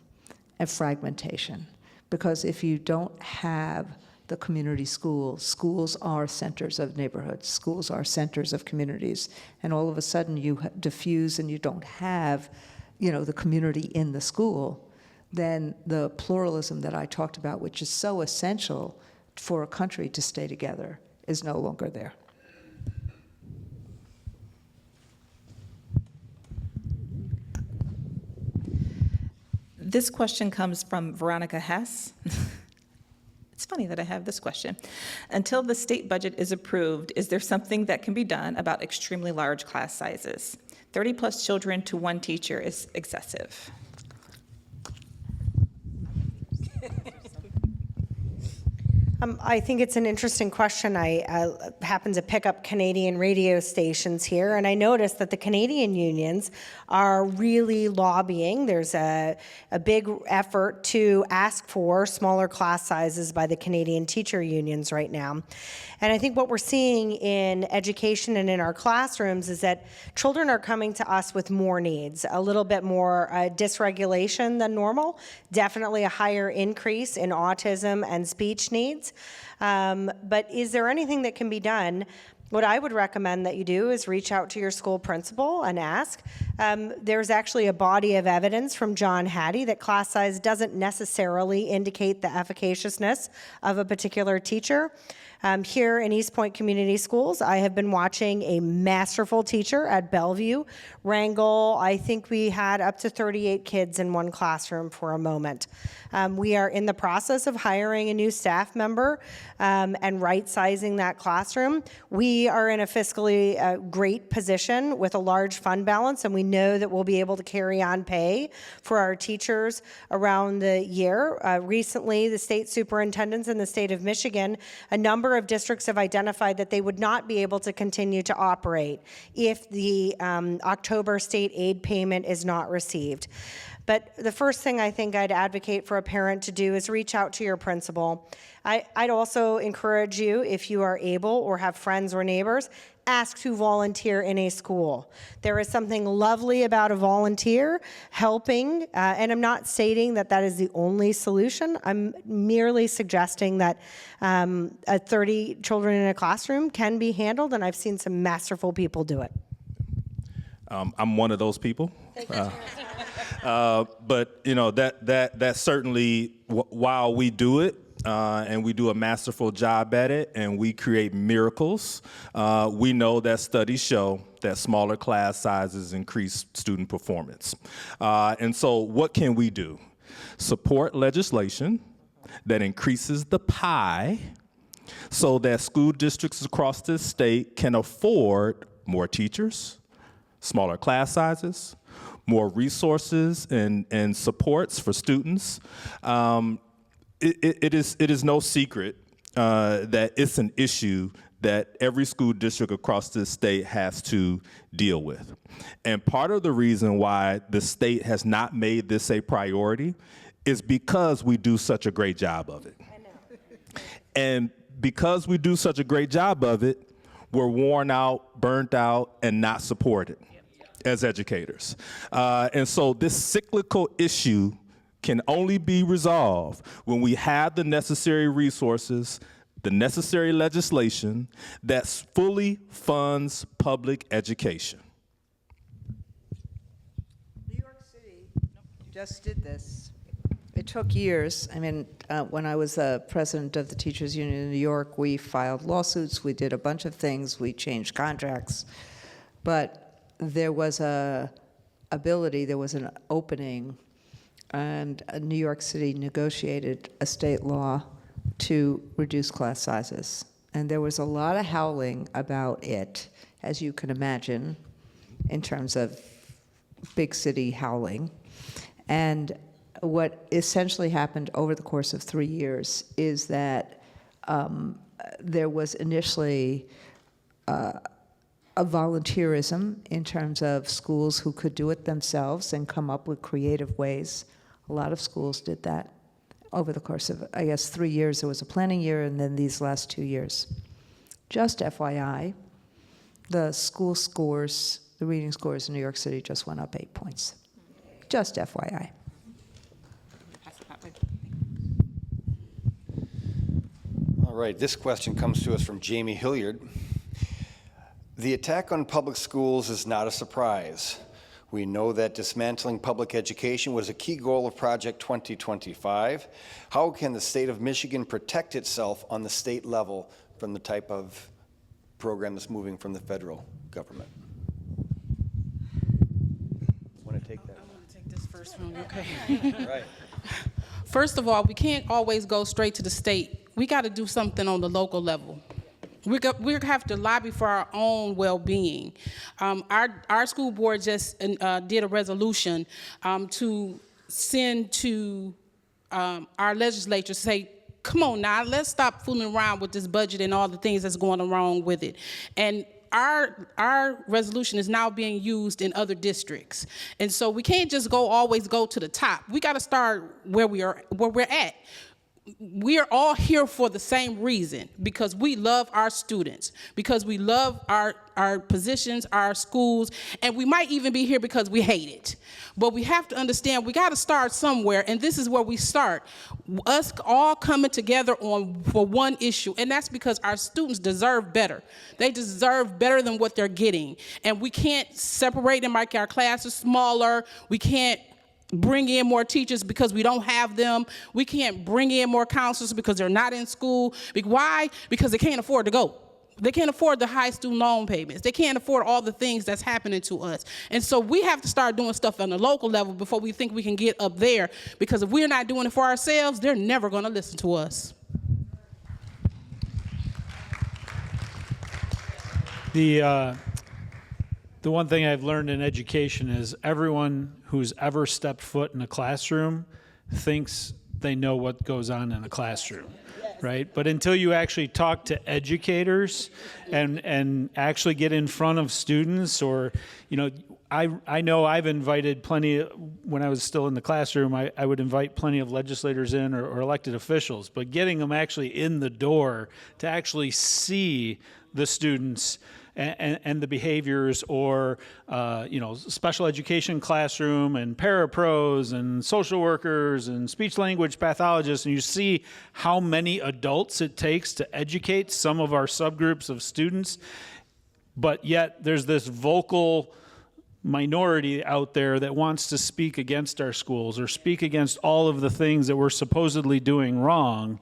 and fragmentation. Because if you don't have the community schools, schools are centers of neighborhoods, schools are centers of communities, and all of a sudden you diffuse and you don't have, the community in the school, then the pluralism that I talked about, which is so essential for a country to stay together, is no longer there. This question comes from Veronica Hess. It's funny that I have this question. Until the state budget is approved, is there something that can be done about extremely large class sizes? 30+ children to one teacher is excessive. I think it's an interesting question. I happen to pick up Canadian radio stations here, and I noticed that the Canadian unions are really lobbying. There's a big effort to ask for smaller class sizes by the Canadian teacher unions right now. And I think what we're seeing in education and in our classrooms is that children are coming to us with more needs, a little bit more dysregulation than normal, definitely a higher increase in autism and speech needs. But is there anything that can be done? What I would recommend that you do is reach out to your school principal and ask. There's actually a body of evidence from John Hattie that class size doesn't necessarily indicate the efficaciousness of a particular teacher. Here in Eastpointe Community Schools, I have been watching a masterful teacher at Bellevue wrangle, I think we had up to 38 kids in one classroom for a moment. We are in the process of hiring a new staff member and right-sizing that classroom. We are in a fiscally great position with a large fund balance, and we know that we'll be able to carry on pay for our teachers around the year. Recently, the state superintendents in the state of Michigan, a number of districts have identified that they would not be able to continue to operate if the October state aid payment is not received. But the first thing I think I'd advocate for a parent to do is reach out to your principal. I'd also encourage you, if you are able or have friends or neighbors, ask to volunteer in a school. There is something lovely about a volunteer helping, and I'm not stating that that is the only solution. I'm merely suggesting that 30 children in a classroom can be handled, and I've seen some masterful people do it. I'm one of those people. But you know that certainly, while we do it and we do a masterful job at it and we create miracles, we know that studies show that smaller class sizes increase student performance. And so what can we do? Support legislation that increases the pie so that school districts across this state can afford more teachers, smaller class sizes, more resources and supports for students. It is no secret that it's an issue that every school district across this state has to deal with. And part of the reason why the state has not made this a priority is because we do such a great job of it. And because we do such a great job of it, we're worn out, burnt out, and not supported as educators. And so this cyclical issue can only be resolved when we have the necessary resources, the necessary legislation that fully funds public education. New York City just did this. It took years. I mean, when I was the president of the Teachers Union in New York, we filed lawsuits, we did a bunch of things, we changed contracts, but there was there was an opening, and New York City negotiated a state law to reduce class sizes. And there was a lot of howling about it, as you can imagine, in terms of big city howling. And what essentially happened over the course of 3 years is that there was initially a volunteerism in terms of schools who could do it themselves and come up with creative ways. A lot of schools did that over the course of, I guess, 3 years. There was a planning year, and then these last 2 years. Just FYI, the school scores, the reading scores in New York City just went up 8 points. Just FYI. All right, this question comes to us from Jamie Hilliard. The attack on public schools is not a surprise. We know that dismantling public education was a key goal of Project 2025. How can the state of Michigan protect itself on the state level from the type of program that's moving from the federal government? Want to take that? I want to take this first one, okay? Right. First of all, we can't always go straight to the state. We got to do something on the local level. We have to lobby for our own well-being. Our school board just did a resolution to send to our legislature, say, come on now, let's stop fooling around with this budget and all the things that's going wrong with it. And our resolution is now being used in other districts. And so we can't just always go to the top. We got to start where we're at. We are all here for the same reason, because we love our students, because we love our positions, our schools, and we might even be here because we hate it. But we have to understand we got to start somewhere, and this is where we start. Us all coming together for one issue, and that's because our students deserve better. They deserve better than what they're getting, and we can't separate them like our class is smaller. We can't bring in more teachers because we don't have them. We can't bring in more counselors because they're not in school. Why? Because they can't afford to go. They can't afford the high student loan payments. They can't afford all the things that's happening to us. And so we have to start doing stuff on the local level before we think we can get up there, because if we're not doing it for ourselves, they're never going to listen to us. The one thing I've learned in education is everyone who's ever stepped foot in a classroom thinks they know what goes on in a classroom, right? But until you actually talk to educators and actually get in front of students, or, you know, I know I've invited plenty, when I was still in the classroom, I would invite plenty of legislators in or elected officials, but getting them actually in the door to actually see the students and the behaviors, or special education classroom and parapros and social workers and speech language pathologists, and you see how many adults it takes to educate some of our subgroups of students, but yet there's this vocal minority out there that wants to speak against our schools or speak against all of the things that we're supposedly doing wrong,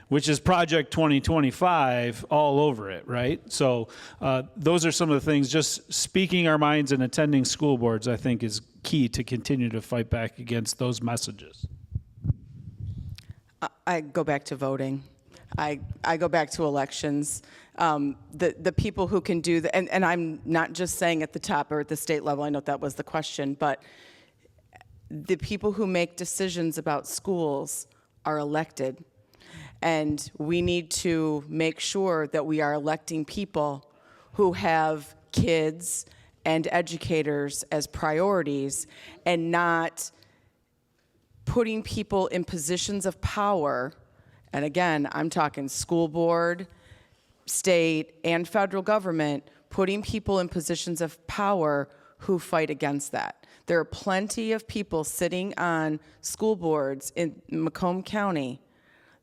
which is Project 2025 all over it, right? So those are some of the things. Just speaking our minds and attending school boards, I think, is key to continue to fight back against those messages. I go back to voting. I go back to elections. The people who can do the, and I'm not just saying at the top or at the state level, I know that was the question, but the people who make decisions about schools are elected. And we need to make sure that we are electing people who have kids and educators as priorities and not putting people in positions of power. And again, I'm talking school board, state, and federal government, putting people in positions of power who fight against that. There are plenty of people sitting on school boards in Macomb County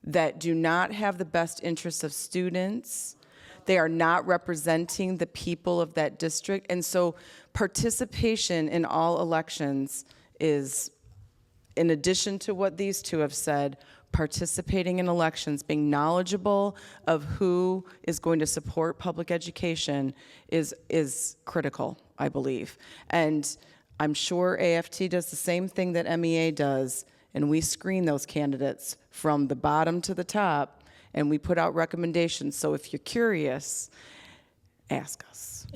that do not have the best interests of students. They are not representing the people of that district. And so participation in all elections is, in addition to what these two have said, participating in elections, being knowledgeable of who is going to support public education is critical, I believe. And I'm sure AFT does the same thing that MEA does, and we screen those candidates from the bottom to the top, and we put out recommendations. So if you're curious, ask us.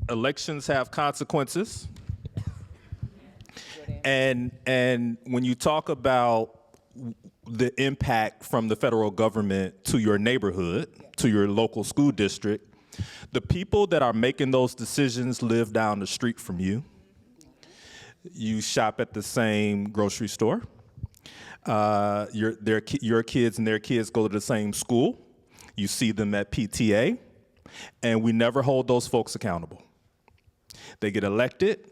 Elections have consequences. And when you talk about the impact from the federal government to your neighborhood, to your local school district, the people that are making those decisions live down the street from you. You shop at the same grocery store. Your kids and their kids go to the same school. You see them at PTA, and we never hold those folks accountable. They get elected,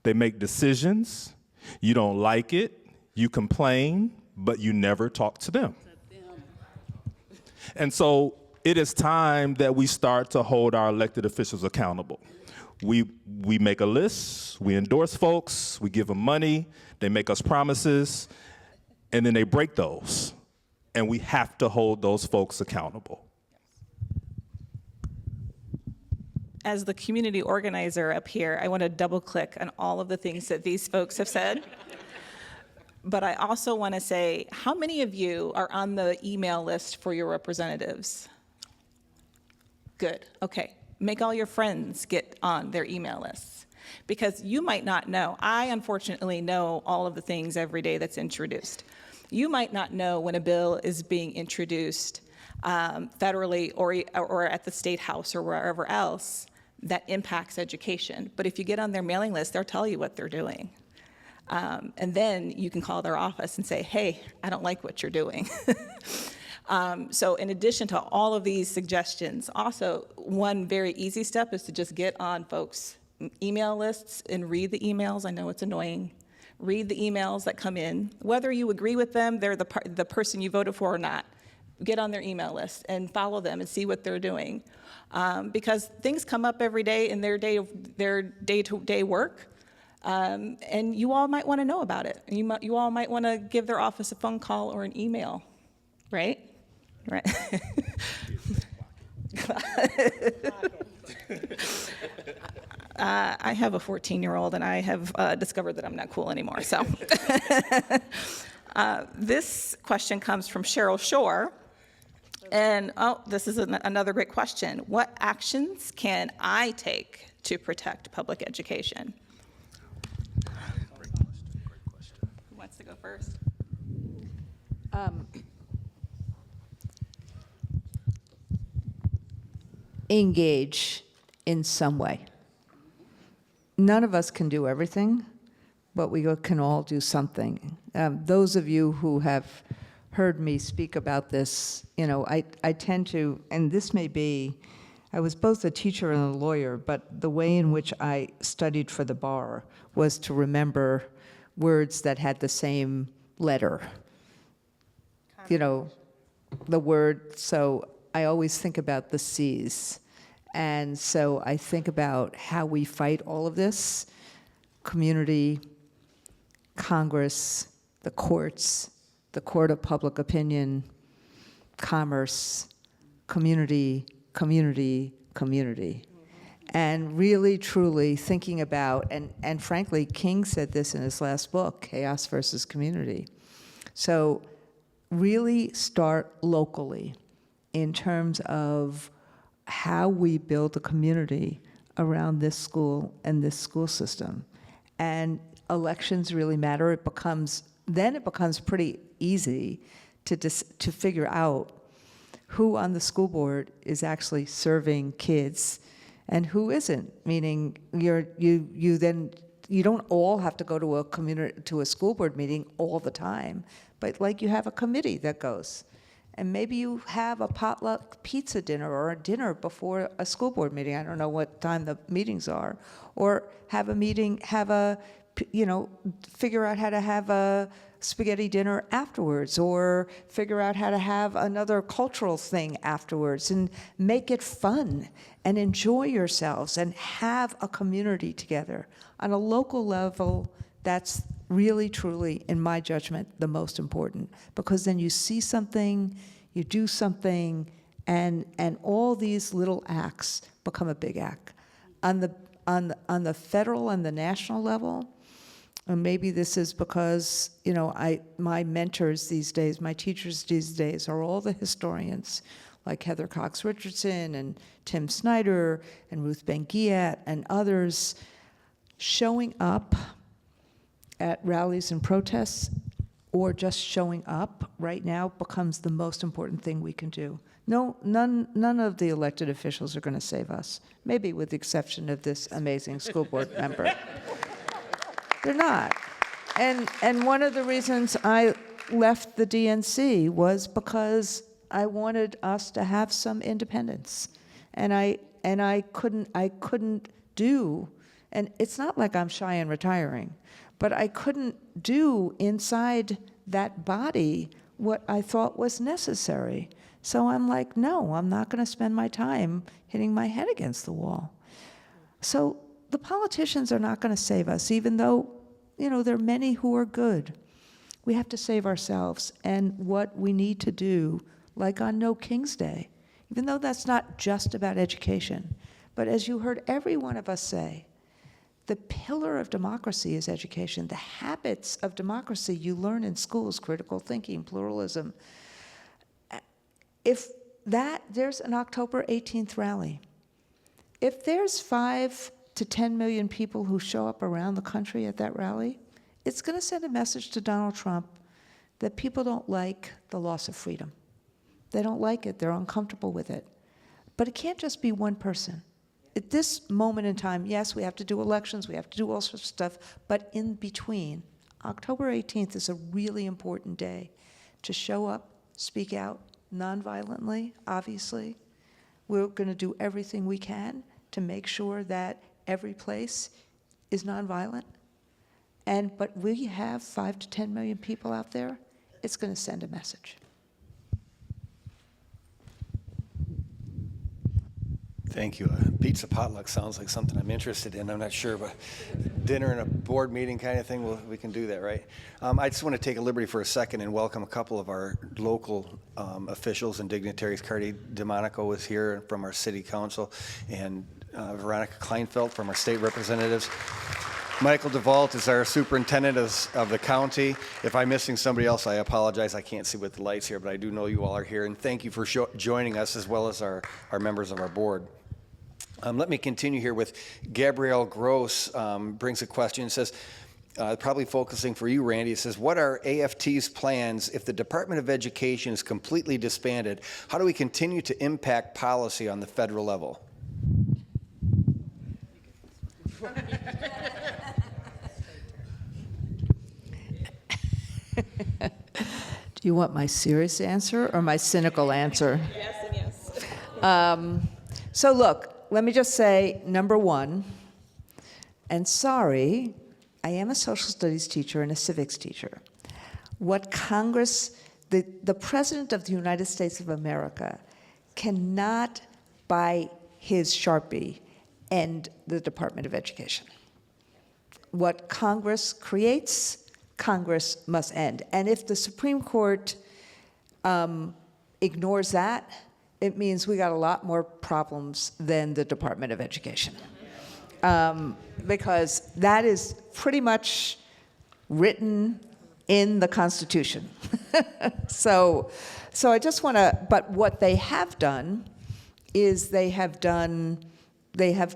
they make decisions, you don't like it, you complain, but you never talk to them. And so it is time that we start to hold our elected officials accountable. We make a list, we endorse folks, we give them money, they make us promises, and then they break those. And we have to hold those folks accountable. As the community organizer up here, I want to double click on all of the things that these folks have said. But I also want to say, how many of you are on the email list for your representatives? Good, okay. Make all your friends get on their email lists, because you might not know. I unfortunately know all of the things every day that's introduced. You might not know when a bill is being introduced federally or at the state house or wherever else that impacts education. But if you get on their mailing list, they'll tell you what they're doing. And then you can call their office and say, hey, I don't like what you're doing. So in addition to all of these suggestions, also one very easy step is to just get on folks' email lists and read the emails. I know it's annoying. Read the emails that come in. Whether you agree with them, they're the person you voted for or not, get on their email list and follow them and see what they're doing. Because things come up every day in their day-to-day work. And you all might want to know about it. And you all might want to give their office a phone call or an email, right? Right. I have a 14-year-old, and I have discovered that I'm not cool anymore. So this question comes from Cheryl Shore. And this is another great question. What actions can I take to protect public education? Great question. Who wants to go first? Engage in some way. None of us can do everything, but we can all do something. Those of you who have heard me speak about this, I tend to, and this may be, I was both a teacher and a lawyer, but the way in which I studied for the bar was to remember words that had the same letter. The word, so I always think about the C's. And so I think about how we fight all of this: community, Congress, the courts, the court of public opinion, commerce, community, community, community. and really, truly thinking about, and frankly, King said this in his last book, Chaos versus Community. So really start locally in terms of how we build a community around this school and this school system. And elections really matter. Then it becomes pretty easy to figure out who on the school board is actually serving kids and who isn't. Meaning you don't all have to go to a school board meeting all the time, but like you have a committee that goes. And maybe you have a potluck pizza dinner or a dinner before a school board meeting. I don't know what time the meetings are. Or have a meeting, figure out how to have a spaghetti dinner afterwards, or figure out how to have another cultural thing afterwards, and make it fun and enjoy yourselves and have a community together. On a local level, that's really, truly, in my judgment, the most important, because then you see something, you do something, and all these little acts become a big act. On the federal and the national level, and maybe this is because my mentors these days, my teachers these days, are all the historians like Heather Cox Richardson and Tim Snyder and Ruth Ben-Ghiat and others, showing up at rallies and protests, or just showing up right now, becomes the most important thing we can do. No, none of the elected officials are going to save us, maybe with the exception of this amazing school board member. They're not. And one of the reasons I left the DNC was because I wanted us to have some independence. And I couldn't do, and it's not like I'm shy in retiring, but I couldn't do inside that body what I thought was necessary. So I'm like, no, I'm not going to spend my time hitting my head against the wall. So the politicians are not going to save us, even though, there are many who are good. We have to save ourselves. And what we need to do, like on No King's Day, even though that's not just about education, but as you heard every one of us say, the pillar of democracy is education. The habits of democracy you learn in schools, critical thinking, pluralism. If there's an October 18th rally, if there's 5 to 10 million people who show up around the country at that rally, it's going to send a message to Donald Trump that people don't like the loss of freedom. They don't like it. They're uncomfortable with it. But it can't just be one person. At this moment in time, yes, we have to do elections, we have to do all sorts of stuff, but in between, October 18th is a really important day to show up, speak out, nonviolently, obviously. We're going to do everything we can to make sure that every place is nonviolent. But we have 5 to 10 million people out there. It's going to send a message. Thank you. Pizza potluck sounds like something I'm interested in. I'm not sure, but dinner and a board meeting kind of thing, we can do that, right? I just want to take a liberty for a second and welcome a couple of our local officials and dignitaries. Cardi DeMonico is here from our city council, and Veronica Kleinfeld from our state representatives. Michael DeVault is our superintendent of the county. If I'm missing somebody else, I apologize. I can't see with the lights here, but I do know you all are here. And thank you for joining us, as well as our members of our board. Let me continue here with Gabrielle Gross brings a question. It says, probably focusing for you, Randy. It says, what are AFT's plans if the Department of Education is completely disbanded? How do we continue to impact policy on the federal level? Do you want my serious answer or my cynical answer? Yes and yes. So look, let me just say, number one, and sorry, I am a social studies teacher and a civics teacher. What Congress, the President of the United States of America cannot, by his Sharpie, end the Department of Education. What Congress creates, Congress must end. And if the Supreme Court ignores that, it means we got a lot more problems than the Department of Education. Because that is pretty much written in the Constitution. So I just want to, but what they have done is they have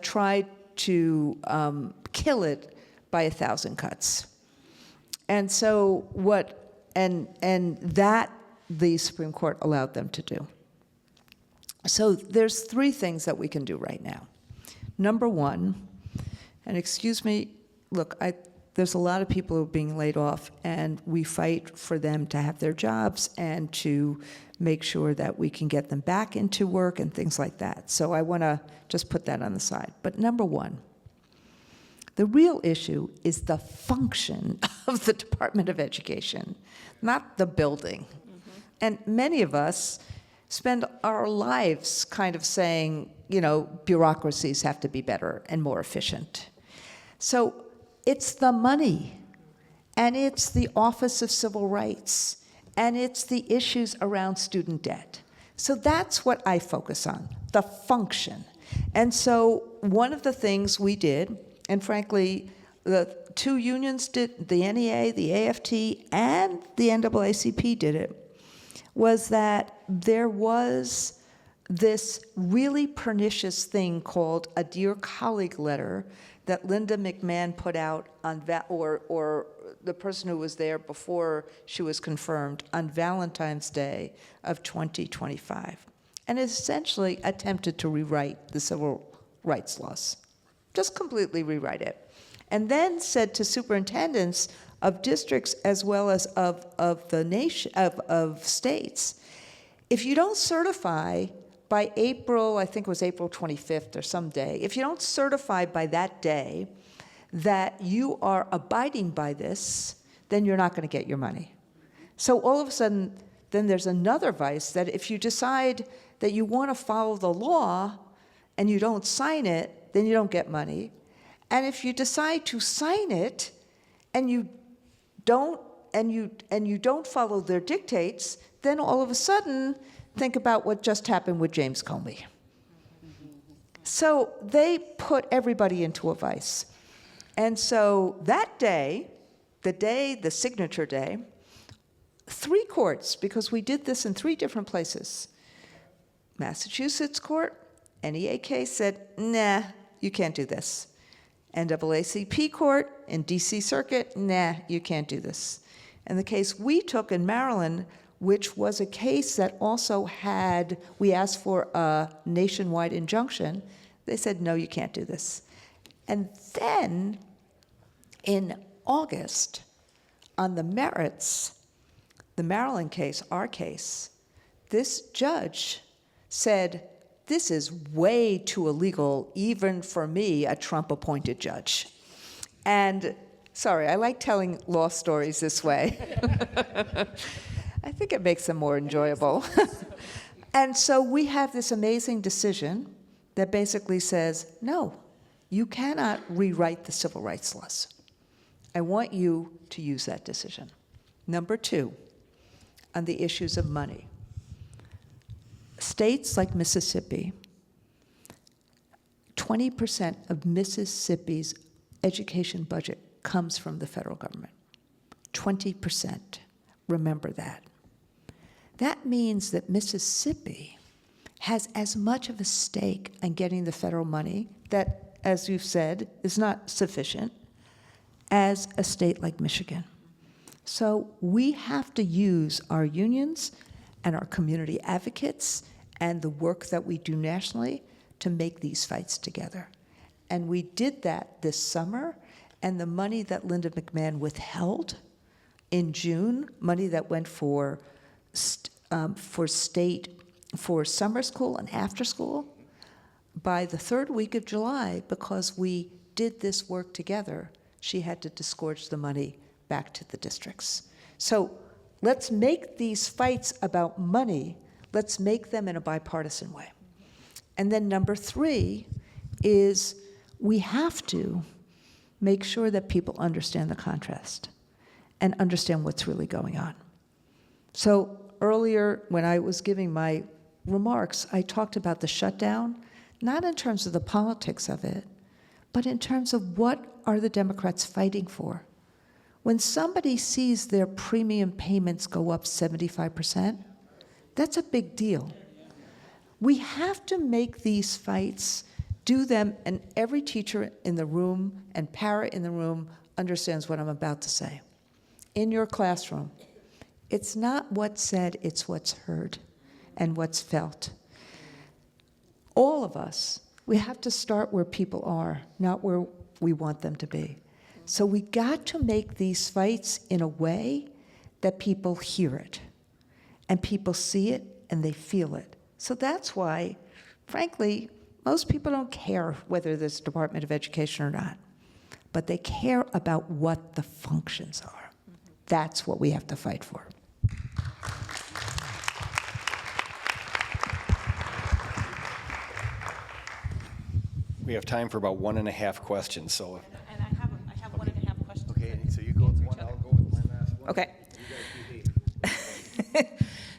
tried to kill it by 1,000 cuts. And so and that the Supreme Court allowed them to do. So there's 3 things that we can do right now. Number one, and excuse me, look, there's a lot of people who are being laid off, and we fight for them to have their jobs and to make sure that we can get them back into work and things like that. So I want to just put that on the side. But number one, the real issue is the function of the Department of Education, not the building. And many of us spend our lives kind of saying, bureaucracies have to be better and more efficient. So it's the money, and it's the Office of Civil Rights, and it's the issues around student debt. So that's what I focus on, the function. And so one of the things we did, and frankly, the 2 unions did, the NEA, the AFT, and the NAACP did it, was that there was this really pernicious thing called a Dear Colleague letter that Linda McMahon put out on, or the person who was there before she was confirmed, on Valentine's Day of 2025. And it essentially attempted to rewrite the civil rights laws, just completely rewrite it. And then said to superintendents of districts as well as of the nation, of states, if you don't certify by April, I think it was April 25th or some day, if you don't certify by that day that you are abiding by this, then you're not going to get your money. So all of a sudden, then there's another vice that if you decide that you want to follow the law and you don't sign it, then you don't get money. And if you decide to sign it and you don't follow their dictates, then all of a sudden, think about what just happened with James Comey. So they put everybody into a vice. And so that day, the signature day, 3 courts, because we did this in 3 different places, Massachusetts court, NEA case said, nah, you can't do this. NAACP court in DC Circuit, nah, you can't do this. And the case we took in Maryland, which was a case that also had, we asked for a nationwide injunction, they said, no, you can't do this. And then in August, on the merits, the Maryland case, our case, this judge said, this is way too illegal, even for me, a Trump-appointed judge. And sorry, I like telling law stories this way. I think it makes them more enjoyable. And so we have this amazing decision that basically says, no, you cannot rewrite the civil rights laws. I want you to use that decision. Number 2, on the issues of money. States like Mississippi, 20% of Mississippi's education budget comes from the federal government. 20%. Remember that. That means that Mississippi has as much of a stake in getting the federal money that, as you've said, is not sufficient, as a state like Michigan. So we have to use our unions and our community advocates and the work that we do nationally to make these fights together. And we did that this summer, and the money that Linda McMahon withheld in June, money that went for summer school and after school, by the 3rd week of July, because we did this work together, she had to disgorge the money back to the districts. So let's make these fights about money, let's make them in a bipartisan way. And then number 3 is we have to make sure that people understand the contrast and understand what's really going on. So earlier, when I was giving my remarks, I talked about the shutdown, not in terms of the politics of it, but in terms of what are the Democrats fighting for. When somebody sees their premium payments go up 75%, that's a big deal. We have to make these fights, do them, and every teacher in the room and para in the room understands what I'm about to say. In your classroom, it's not what's said, it's what's heard and what's felt. All of us, we have to start where people are, not where we want them to be. So we got to make these fights in a way that people hear it, and people see it, and they feel it. So that's why, frankly, most people don't care whether there's a Department of Education or not, but they care about what the functions are. That's what we have to fight for. We have time for about 1.5 questions, so. And I have 1.5 questions. Okay, so you go with one, I'll go with my last one. Okay.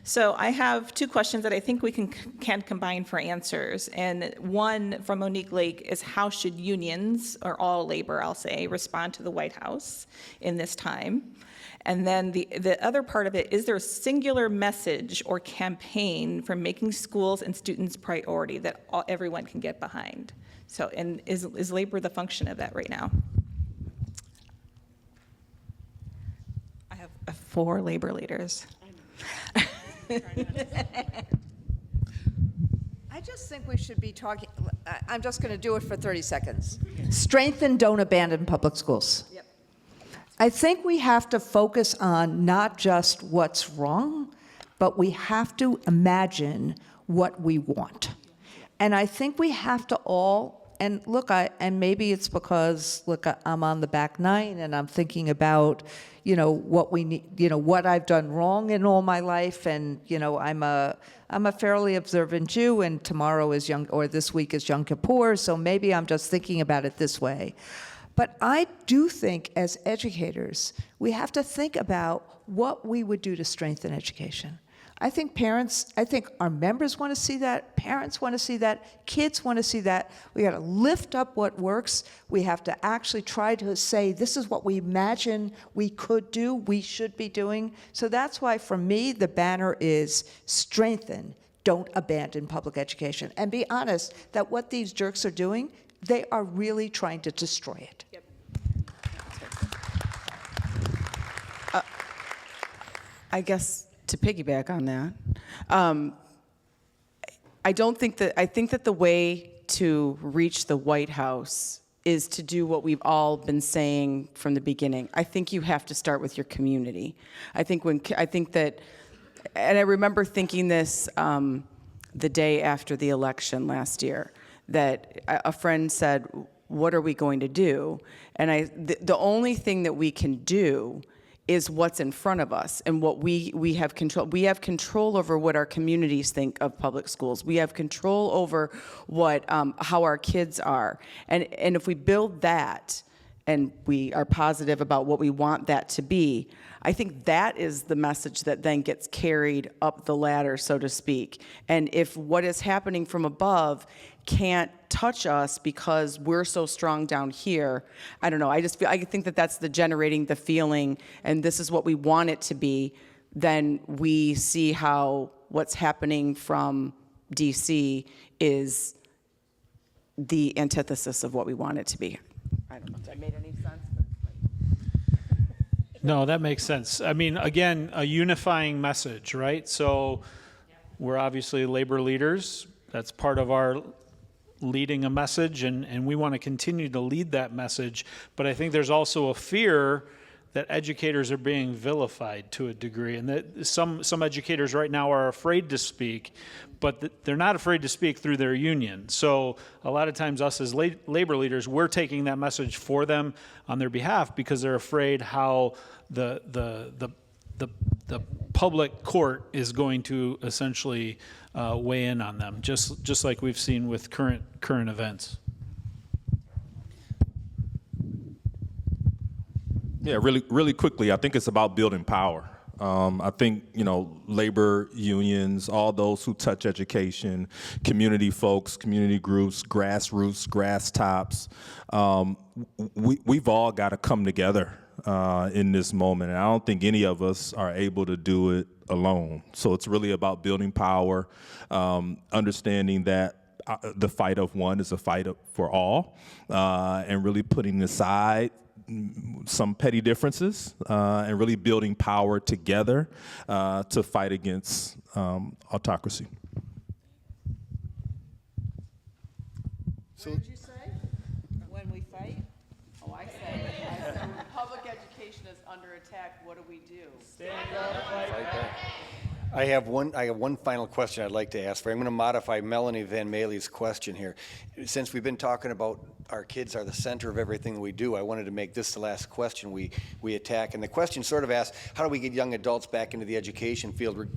So I have 2 questions that I think we can combine for answers. And one from Monique Lake is, how should unions, or all labor, I'll say, respond to the White House in this time? And then the other part of it, is there a singular message or campaign for making schools and students priority that everyone can get behind? So, and is labor the function of that right now? I have 4 labor leaders. I just think we should be talking, I'm just going to do it for 30 seconds. Strengthen, don't abandon public schools. Yep. I think we have to focus on not just what's wrong, but we have to imagine what we want. And I think we have to all, and look, and maybe it's because, look, I'm on the back 9 and I'm thinking about, what we need, what I've done wrong in all my life, and, I'm a fairly observant Jew, and tomorrow is this week is Yom Kippur, so maybe I'm just thinking about it this way. But I do think, as educators, we have to think about what we would do to strengthen education. I think our members want to see that, parents want to see that, kids want to see that. We got to lift up what works. We have to actually try to say, this is what we imagine we could do, we should be doing. So that's why, for me, the banner is strengthen, don't abandon public education. And be honest that what these jerks are doing, they are really trying to destroy it. Yep. I guess to piggyback on that, I think that the way to reach the White House is to do what we've all been saying from the beginning. I think you have to start with your community. I think that, and I remember thinking this the day after the election last year, that a friend said, what are we going to do? And the only thing that we can do is what's in front of us and what we have control. We have control over what our communities think of public schools. We have control over what how our kids are. And if we build that and we are positive about what we want that to be, I think that is the message that then gets carried up the ladder, so to speak. And if what is happening from above can't touch us because we're so strong down here, I don't know, I think that that's the generating the feeling, and this is what we want it to be, then we see how what's happening from DC is the antithesis of what we want it to be. I don't know if that made any sense. No, that makes sense. I mean, again, a unifying message, right? So we're obviously labor leaders. That's part of our leading a message, and we want to continue to lead that message. But I think there's also a fear that educators are being vilified to a degree, and that some educators right now are afraid to speak, but they're not afraid to speak through their union. So a lot of times us as labor leaders, we're taking that message for them on their behalf because they're afraid how the public court is going to essentially weigh in on them, just like we've seen with current events. Yeah, really quickly, I think it's about building power. I think, labor unions, all those who touch education, community folks, community groups, grassroots, grass tops, we've all got to come together in this moment. And I don't think any of us are able to do it alone. So it's really about building power, understanding that the fight of one is a fight for all, and really putting aside some petty differences and really building power together to fight against autocracy. What did you say? When we fight? Oh, I said public education is under attack. What do we do? I have one final question I'd like to ask for. I'm going to modify Melanie Van Maley's question here. Since we've been talking about our kids are the center of everything we do, I wanted to make this the last question we attack. And the question sort of asks, how do we get young adults back into the education field,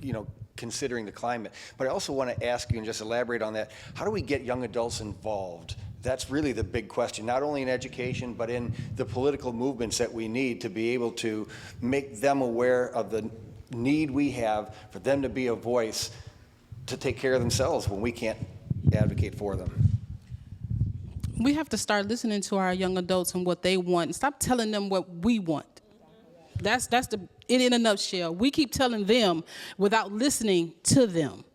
considering the climate? But I also want to ask you, and just elaborate on that, how do we get young adults involved? That's really the big question, not only in education, but in the political movements that we need to be able to make them aware of the need we have for them to be a voice to take care of themselves when we can't advocate for them. We have to start listening to our young adults and what they want and stop telling them what we want. That's it in a nutshell. We keep telling them without listening to them.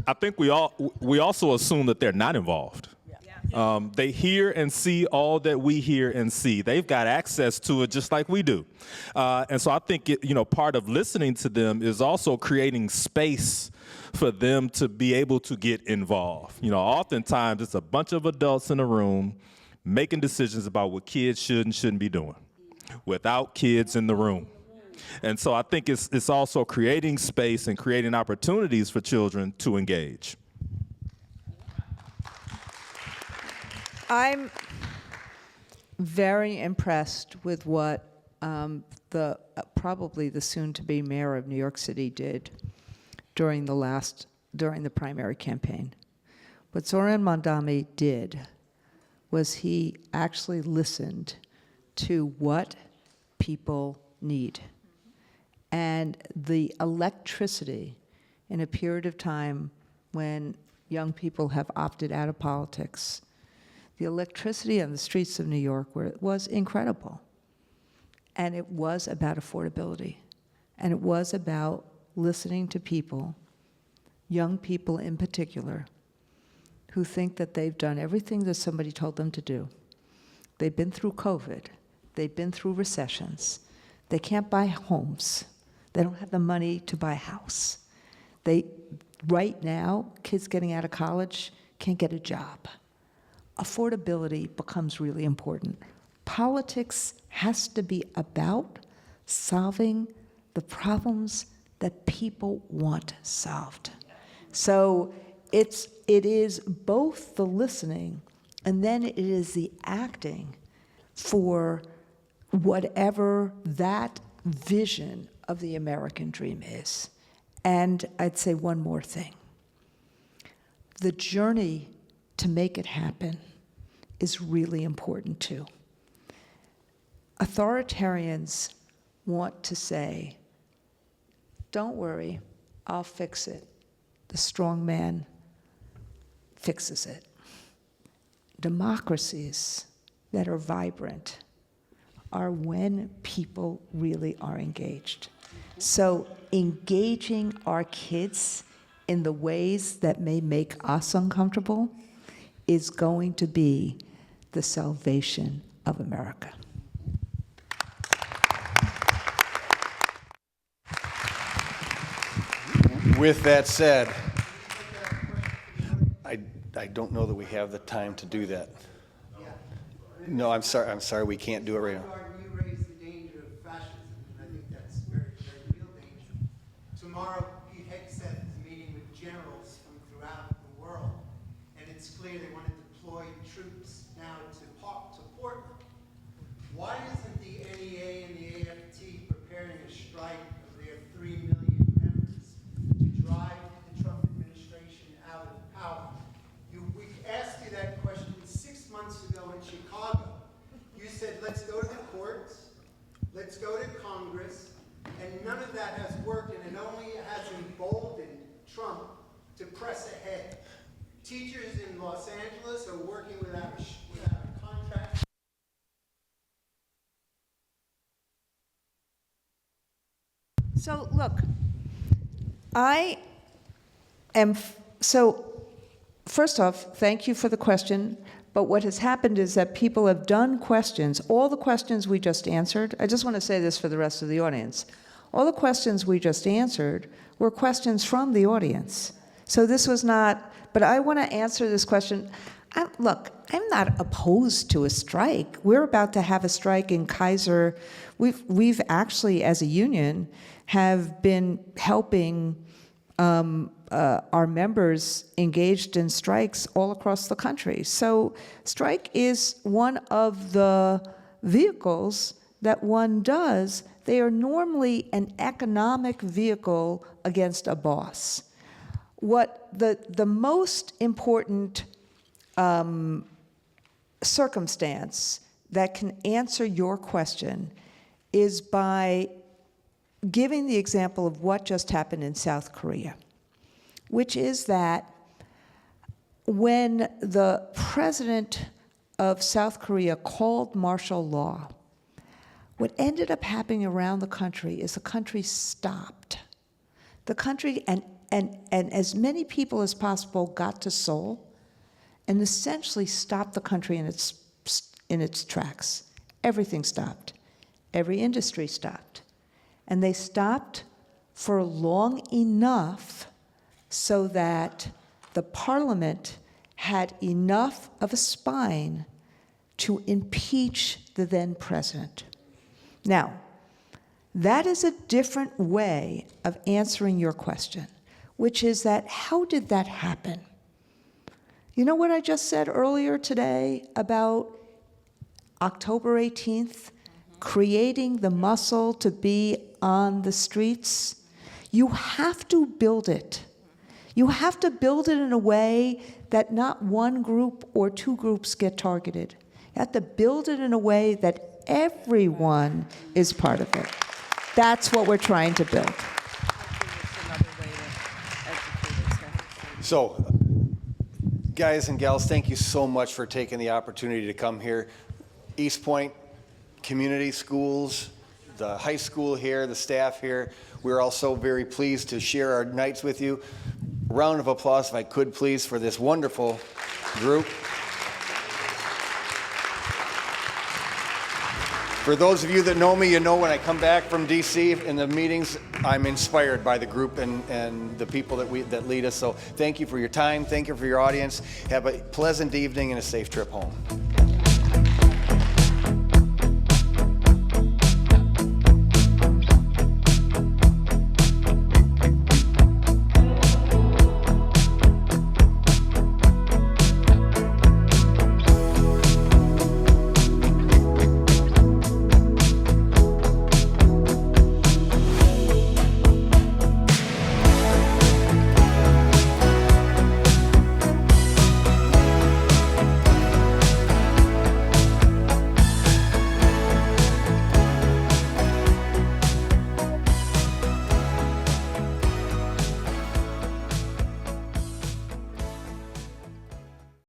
I think we also assume that they're not involved. They hear and see all that we hear and see. They've got access to it just like we do. And so I think, part of listening to them is also creating space for them to be able to get involved. Oftentimes it's a bunch of adults in a room making decisions about what kids should and shouldn't be doing without kids in the room. And so I think it's also creating space and creating opportunities for children to engage. I'm very impressed with what probably the soon-to-be mayor of New York City did during the primary campaign. What Zoran Mondani did was he actually listened to what people need. And the electricity in a period of time when young people have opted out of politics, the electricity on the streets of New York was incredible. And it was about affordability. And it was about listening to people, young people in particular, who think that they've done everything that somebody told them to do. They've been through COVID. They've been through recessions. They can't buy homes. They don't have the money to buy a house. Right now, kids getting out of college can't get a job. Affordability becomes really important. Politics has to be about solving the problems that people want solved. So it is both the listening and then it is the acting for whatever that vision of the American dream is. And I'd say one more thing. The journey to make it happen is really important too. Authoritarians want to say, don't worry, I'll fix it. The strong man fixes it. Democracies that are vibrant are when people really are engaged. So engaging our kids in the ways that may make us uncomfortable is going to be the salvation of America. With that said, I don't know that we have the time to do that. No, I'm sorry, we can't do it right now. You raise the danger of fascism, and I think that's very, very real danger. Tomorrow, Pete Hegseth is meeting with generals from throughout the world, and it's clear they want to deploy troops now to Portland. Why isn't the NEA and the AFT preparing a strike of their 3 million members to drive the Trump administration out of power? We asked you that question none of that has worked, and it only has emboldened Trump to press ahead. Teachers in Los Angeles are working without a contract. So look, first off, thank you for the question, but what has happened is that people have done questions, all the questions we just answered. I just want to say this for the rest of the audience. All the questions we just answered were questions from the audience. So this was not, but I want to answer this question. Look, I'm not opposed to a strike. We're about to have a strike in Kaiser. We've actually, as a union, have been helping our members engaged in strikes all across the country. So strike is one of the vehicles that one does. They are normally an economic vehicle against a boss. What the most important circumstance that can answer your question is by giving the example of what just happened in South Korea, which is that when the president of South Korea called martial law, what ended up happening around the country is the country stopped. The country, and as many people as possible got to Seoul and essentially stopped the country in its tracks. Everything stopped. Every industry stopped. And they stopped for long enough so that the parliament had enough of a spine to impeach the then president. Now, that is a different way of answering your question, which is that how did that happen? You know what I just said earlier today about October 18th, creating the muscle to be on the streets? You have to build it. You have to build it in a way that not one group or two groups get targeted. You have to build it in a way that everyone is part of it. That's what we're trying to build. So, guys and gals, thank you so much for taking the opportunity to come here. Eastpointe Community Schools, the high school here, the staff here, we're also very pleased to share our nights with you. A round of applause, if I could, please, for this wonderful group. For those of you that know me, you know when I come back from DC in the meetings, I'm inspired by the group and the people that lead us. So thank you for your time. Thank you for your audience. Have a pleasant evening and a safe trip home.